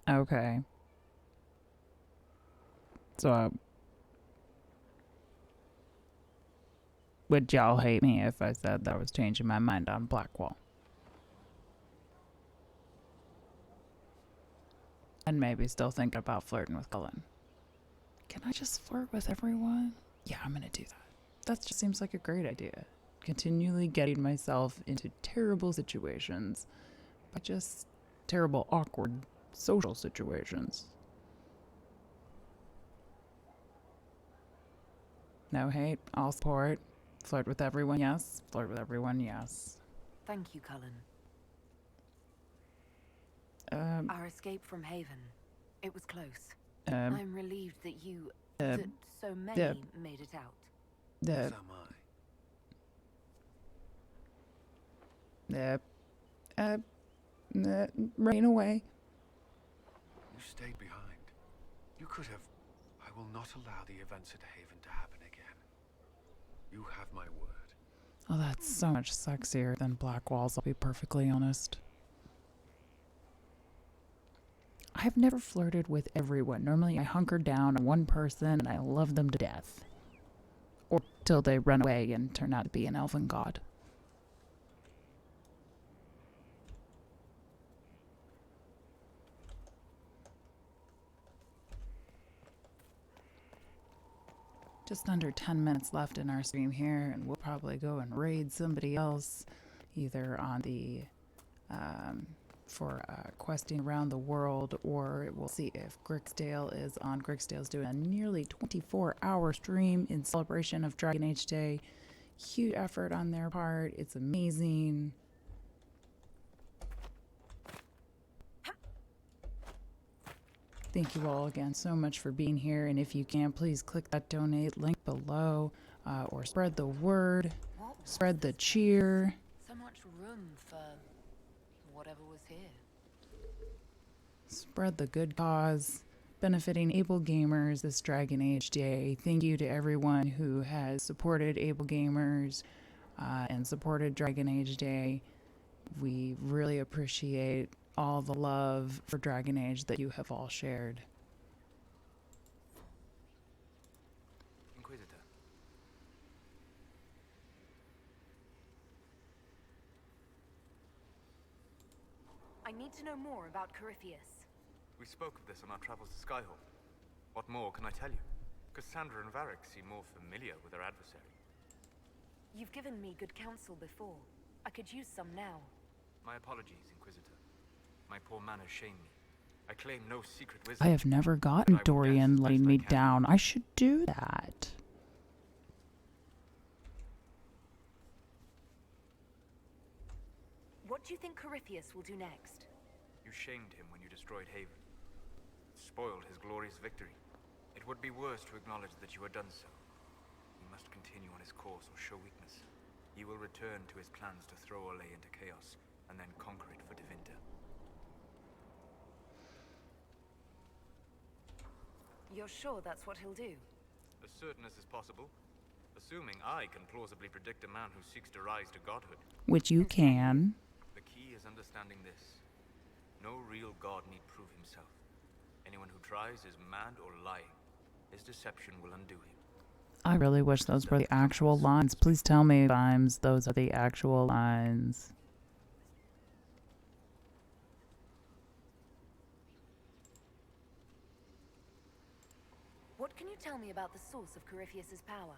Speaker 4: Okay. So, would y'all hate me if I said that I was changing my mind on Blackwall? And maybe still thinking about flirting with Cullen. Can I just flirt with everyone? Yeah, I'm gonna do that. That just seems like a great idea. Continually getting myself into terrible situations by just terrible, awkward social situations. No hate, all support. Flirt with everyone, yes. Flirt with everyone, yes.
Speaker 12: Thank you, Cullen. Our escape from Haven. It was close. I'm relieved that you, that so many made it out.
Speaker 14: So am I.
Speaker 4: Rain away.
Speaker 14: You stayed behind. You could have... I will not allow the events at Haven to happen again. You have my word.
Speaker 4: Oh, that's so much sexier than Black Walls, I'll be perfectly honest. I've never flirted with everyone. Normally I hunker down on one person and I love them to death. Or till they run away and turn out to be an elven god. Just under 10 minutes left in our stream here, and we'll probably go and raid somebody else, either on the for questing around the world, or we'll see if Grixdale is on. Grixdale's doing a nearly 24-hour stream in celebration of Dragon Age Day. Huge effort on their part. It's amazing. Thank you all again so much for being here, and if you can, please click that donate link below, or spread the word, spread the cheer.
Speaker 12: So much room for whatever was here.
Speaker 4: Spread the good cause, benefiting Able Gamers this Dragon Age Day. Thank you to everyone who has supported Able Gamers and supported Dragon Age Day. We really appreciate all the love for Dragon Age that you have all shared.
Speaker 2: Inquisitor.
Speaker 12: I need to know more about Corypheus.
Speaker 2: We spoke of this on our travels to Skyhold. What more can I tell you? Cassandra and Varric seem more familiar with their adversary.
Speaker 12: You've given me good counsel before. I could use some now.
Speaker 2: My apologies, Inquisitor. My poor manners shame me. I claim no secret wisdom.
Speaker 4: I have never gotten Dorian letting me down. I should do that.
Speaker 12: What do you think Corypheus will do next?
Speaker 2: You shamed him when you destroyed Haven. Spoiled his glorious victory. It would be worse to acknowledge that you had done so. He must continue on his course or show weakness. He will return to his plans to throw Orlais into chaos, and then conquer it for Devinter.
Speaker 12: You're sure that's what he'll do?
Speaker 2: As certain as is possible. Assuming I can plausibly predict a man who seeks to rise to godhood.
Speaker 4: Which you can.
Speaker 2: The key is understanding this. No real god need prove himself. Anyone who tries is mad or lying. His deception will undo him.
Speaker 4: I really wish those were the actual lines. Please tell me times those are the actual lines.
Speaker 12: What can you tell me about the source of Corypheus's power?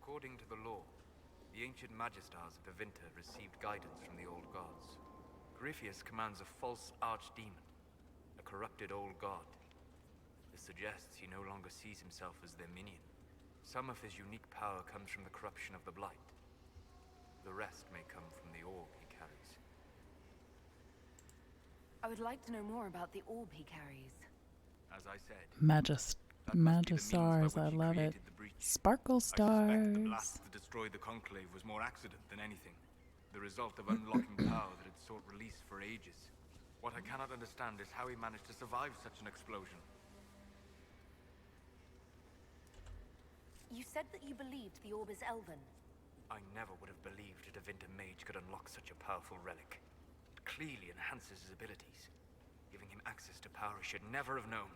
Speaker 2: According to the law, the ancient Magistars of Devinter received guidance from the old gods. Corypheus commands a false archdemon, a corrupted old god. This suggests he no longer sees himself as their minion. Some of his unique power comes from the corruption of the Blight. The rest may come from the orb he carries.
Speaker 7: I would like to know more about the orb he carries.
Speaker 2: As I said,
Speaker 4: Magistars, I love it. Sparkle
Speaker 2: I suspect the blast
Speaker 4: stars.
Speaker 2: to destroy the Conclave was more accident than anything. The result of unlocking power that had sought release for ages. What I cannot understand is how he managed to survive such an explosion.
Speaker 7: You said that you believed the orb is Elven.
Speaker 2: I never would have believed a Devinter mage could unlock such a powerful relic. It clearly enhances his abilities, giving him access to power he should never have known.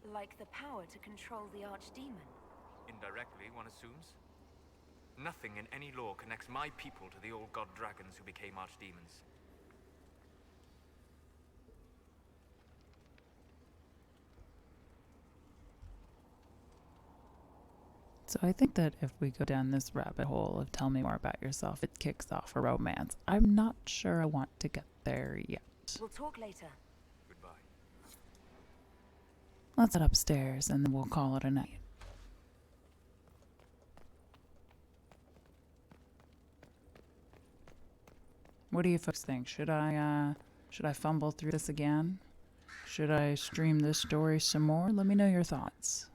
Speaker 7: Like the power to control the Archdemon.
Speaker 2: Indirectly, one assumes. Nothing in any law connects my people to the old god dragons who became archdemons.
Speaker 4: So I think that if we go down this rabbit hole of tell me more about yourself, it kicks off a romance. I'm not sure I want to get there yet.
Speaker 7: We'll talk later.
Speaker 2: Goodbye.
Speaker 4: Let's head upstairs and then we'll call it a night. What do you folks think? Should I fumble through this again? Should I stream this story some more? Let me know your thoughts.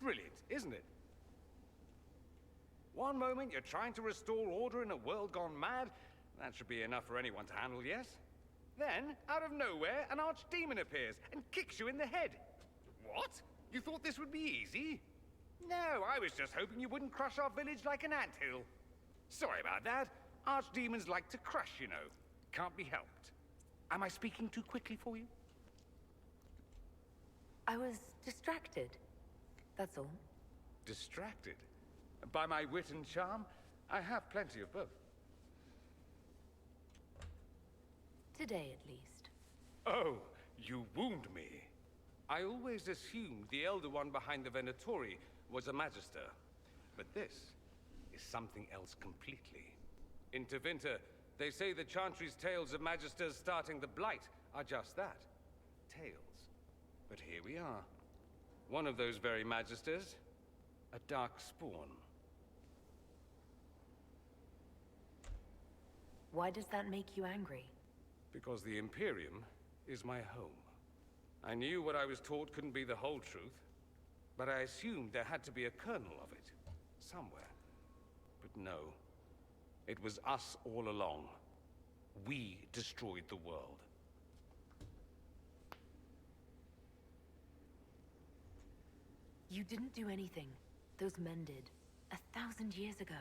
Speaker 1: Brilliant, isn't it? One moment you're trying to restore order in a world gone mad. That should be enough for anyone to handle, yes? Then, out of nowhere, an archdemon appears and kicks you in the head. What? You thought this would be easy? No, I was just hoping you wouldn't crush our village like an anthill. Sorry about that. Archdemons like to crush, you know. Can't be helped. Am I speaking too quickly for you?
Speaker 7: I was distracted. That's all.
Speaker 1: Distracted? By my wit and charm? I have plenty of both.
Speaker 7: Today, at least.
Speaker 1: Oh, you wound me. I always assumed the Elder One behind the Venatori was a Magister. But this is something else completely. In Tevinter, they say the Chantry's tales of Magisters starting the Blight are just that. Tales. But here we are. One of those very Magisters. A dark spawn.
Speaker 7: Why does that make you angry?
Speaker 1: Because the Imperium is my home. I knew what I was taught couldn't be the whole truth, but I assumed there had to be a kernel of it, somewhere. But no, it was us all along. We destroyed the world.
Speaker 7: You didn't do anything. Those men did. 1,000 years ago.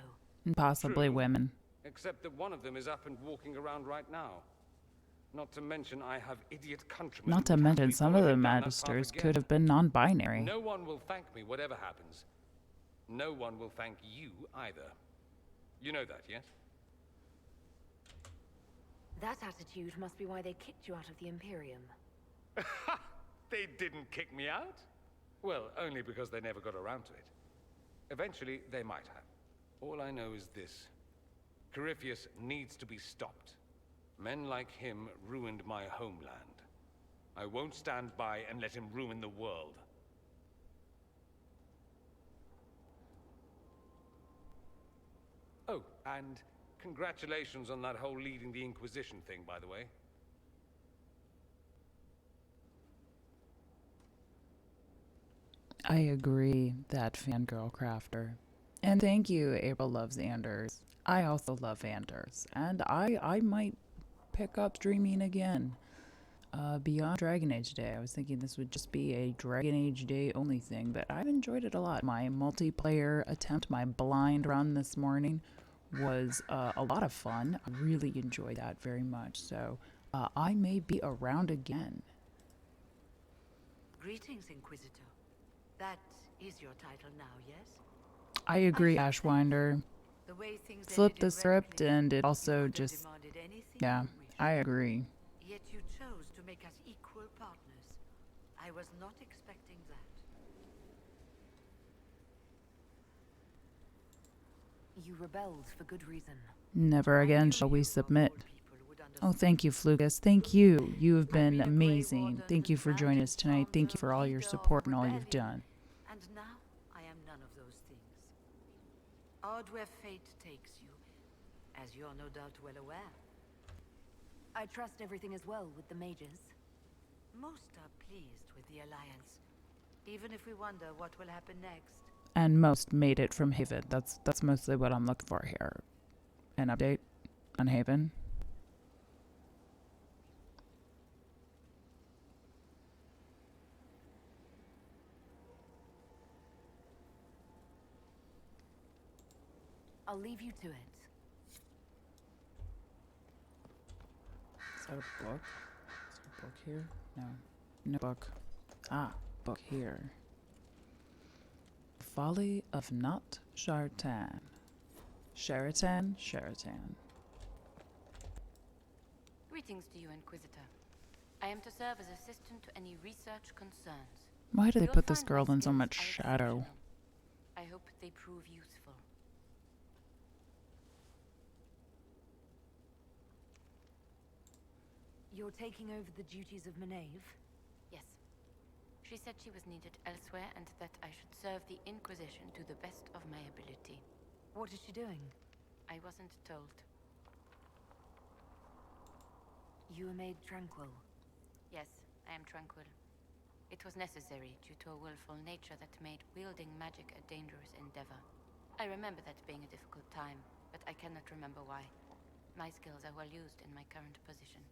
Speaker 4: And possibly
Speaker 1: True.
Speaker 4: women.
Speaker 1: Except that one of them is up and walking around right now. Not to mention I have idiot countrymen.
Speaker 4: Not to
Speaker 1: who
Speaker 4: mention
Speaker 1: happily
Speaker 4: some
Speaker 1: follow
Speaker 4: of the
Speaker 1: him down that path
Speaker 4: magisters
Speaker 1: again.
Speaker 4: could have been non-binary.
Speaker 1: No one will thank me whatever happens. No one will thank you either. You know that, yes?
Speaker 7: That attitude must be why they kicked you out of the Imperium.
Speaker 1: They didn't kick me out? Well, only because they never got around to it. Eventually, they might have. All I know is this. Corypheus needs to be stopped. Men like him ruined my homeland. I won't stand by and let him ruin the world. Oh, and congratulations on that whole leading the Inquisition thing, by the way.
Speaker 4: I agree, that fangirl crafter. And thank you, April Loves Anders. I also love Anders. And I might pick up streaming again. Beyond Dragon Age Day. I was thinking this would just be a Dragon Age Day only thing, but I've enjoyed it a lot. My multiplayer attempt, my blind run this morning, was a lot of fun. I really enjoyed that very much. So I may be around again.
Speaker 16: Greetings, Inquisitor. That is your title now, yes?
Speaker 4: I agree, Ashwinder.
Speaker 16: The way things
Speaker 4: Flip
Speaker 16: ended
Speaker 4: the
Speaker 16: in
Speaker 4: script
Speaker 16: Redcliffe,
Speaker 4: and it
Speaker 16: you
Speaker 4: also
Speaker 16: could have
Speaker 4: just...
Speaker 16: demanded anything
Speaker 4: Yeah,
Speaker 16: you wished.
Speaker 4: I agree.
Speaker 16: Yet you chose to make us equal partners. I was not expecting that.
Speaker 7: You rebelled for good reason.
Speaker 4: Never again shall we submit. Oh, thank you, Flugus. Thank you. You have been amazing. Thank you for joining us tonight. Thank you for all your support and all you've done.
Speaker 16: And now, I am none of those things. Odd where fate takes you, as you are no doubt well aware.
Speaker 12: I trust everything is well with the mages.
Speaker 16: Most are pleased with the Alliance, even if we wonder what will happen next.
Speaker 4: And most made it from Haven. That's mostly what I'm looking for here. An update on Haven.
Speaker 12: I'll leave you to it.
Speaker 4: Is that a book? Is there a book here? No. No book. Ah, book here. Folly of Not Shartan. Sheraton? Sheraton.
Speaker 5: Greetings to you, Inquisitor. I am to serve as assistant to any research concerns.
Speaker 4: Why do they
Speaker 5: You'll
Speaker 4: put this
Speaker 5: find
Speaker 4: girl
Speaker 5: my
Speaker 4: in so
Speaker 5: skills
Speaker 4: much
Speaker 5: are
Speaker 4: shadow?
Speaker 5: exceptional. I hope they prove useful.
Speaker 12: You're taking over the duties of Maeve?
Speaker 5: Yes. She said she was needed elsewhere and that I should serve the Inquisition to the best of my ability.
Speaker 12: What is she doing?
Speaker 5: I wasn't told.
Speaker 12: You were made tranquil.
Speaker 5: Yes, I am tranquil. It was necessary due to a willful nature that made wielding magic a dangerous endeavor. I remember that being a difficult time, but I cannot remember why. My skills are well used in my current position.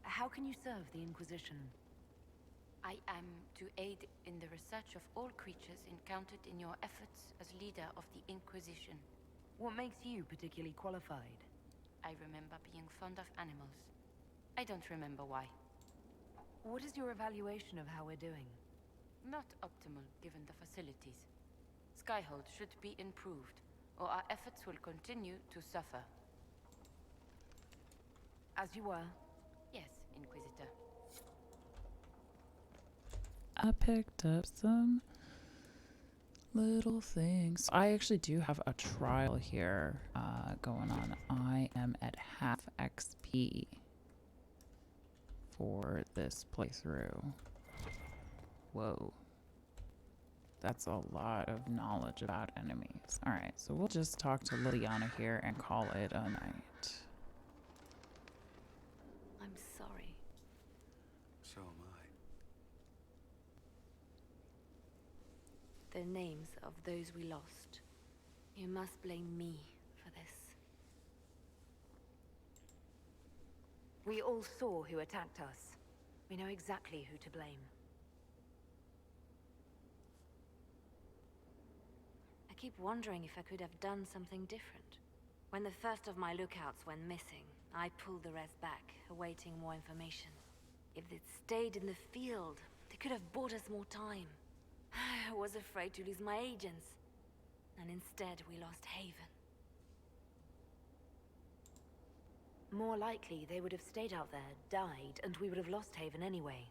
Speaker 12: How can you serve the Inquisition?
Speaker 5: I am to aid in the research of all creatures encountered in your efforts as leader of the Inquisition.
Speaker 12: What makes you particularly qualified?
Speaker 5: I remember being fond of animals. I don't remember why.
Speaker 12: What is your evaluation of how we're doing?
Speaker 5: Not optimal given the facilities. Skyhold should be improved, or our efforts will continue to suffer.
Speaker 12: As you were.
Speaker 5: Yes, Inquisitor.
Speaker 4: I picked up some little things. I actually do have a trial here going on. I am at half XP for this playthrough. Whoa. That's a lot of knowledge about enemies. Alright, so we'll just talk to Liliana here and call it a night.
Speaker 7: I'm sorry.
Speaker 14: So am I.
Speaker 7: The names of those we lost. You must blame me for this.
Speaker 12: We all saw who attacked us. We know exactly who to blame.
Speaker 7: I keep wondering if I could have done something different. When the first of my lookouts went missing, I pulled the rest back, awaiting more information. If they'd stayed in the field, they could have bought us more time. I was afraid to lose my agents. And instead, we lost Haven.
Speaker 12: More likely, they would have stayed out there, died, and we would have lost Haven anyway.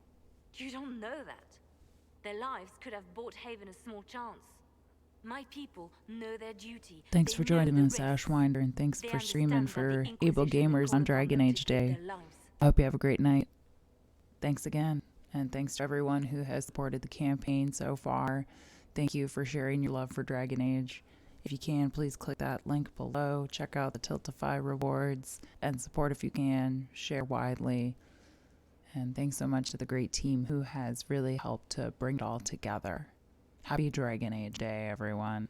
Speaker 7: You don't know that. Their lives could have bought Haven a small chance. My people know their duty.
Speaker 4: Thanks
Speaker 7: They
Speaker 4: for
Speaker 7: know
Speaker 4: joining
Speaker 7: the
Speaker 4: us,
Speaker 7: risks.
Speaker 4: Ashwinder, and thanks
Speaker 7: They
Speaker 4: for streaming
Speaker 7: understand that
Speaker 4: for
Speaker 7: the
Speaker 4: Able
Speaker 7: Inquisition will
Speaker 4: Gamers
Speaker 7: call
Speaker 4: on
Speaker 7: upon
Speaker 4: Dragon
Speaker 7: them to
Speaker 4: Age
Speaker 7: give
Speaker 4: Day.
Speaker 7: their lives.
Speaker 4: I hope you have a great night. Thanks again. And thanks to everyone who has supported the campaign so far. Thank you for sharing your love for Dragon Age. If you can, please click that link below. Check out the Tiltify rewards and support if you can. Share widely. And thanks so much to the great team who has really helped to bring it all together. Happy Dragon Age Day, everyone.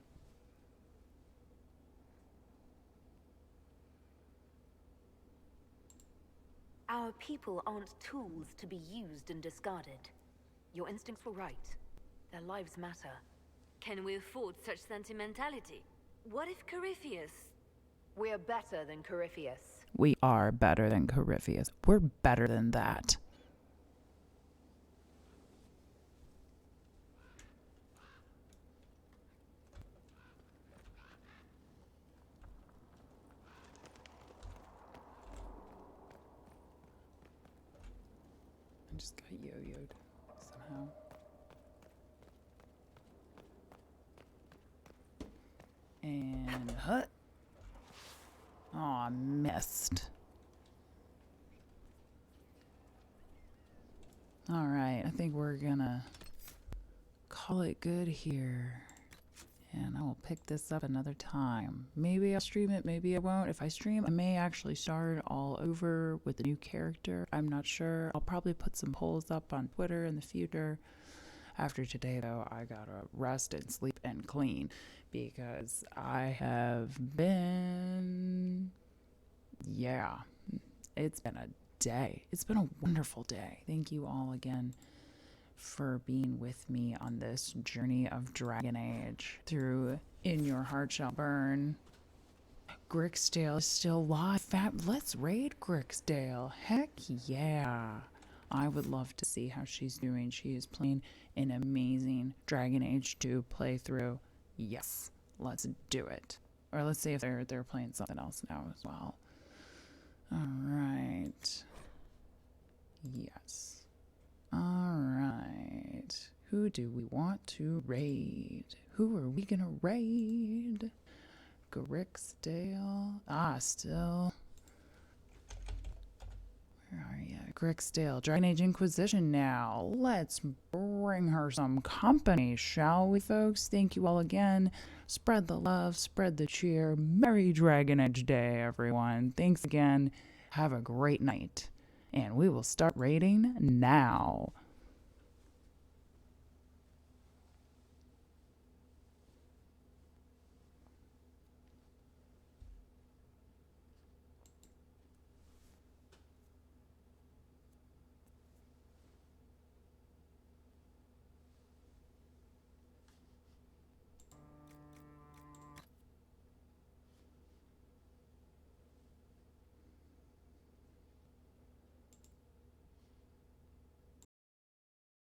Speaker 12: Our people aren't tools to be used and discarded. Your instincts were right. Their lives matter.
Speaker 7: Can we afford such sentimentality? What if Corypheus?
Speaker 12: We're better than Corypheus.
Speaker 4: We are better than Corypheus. We're better than that. I just got yo-yoed somehow. And hut. Oh, I missed. Alright, I think we're gonna call it good here. And I will pick this up another time. Maybe I'll stream it, maybe I won't. If I stream, I may actually start all over with a new character. I'm not sure. I'll probably put some polls up on Twitter in the future. After today, though, I gotta rest and sleep and clean because I have been... Yeah, it's been a day. It's been a wonderful day. Thank you all again for being with me on this journey of Dragon Age through In Your Heart Shall Burn. Grixdale is still live. Let's raid Grixdale. Heck yeah. I would love to see how she's doing. She is playing an amazing Dragon Age 2 playthrough. Yes, let's do it. Or let's see if they're playing something else now as well. Alright. Yes. Alright. Who do we want to raid? Who are we gonna raid? Grixdale. Still. Where are you? Grixdale. Dragon Age Inquisition now. Let's bring her some company, shall we, folks? Thank you all again. Spread the love, spread the cheer. Merry Dragon Age Day, everyone. Thanks again. Have a great night. And we will start raiding now.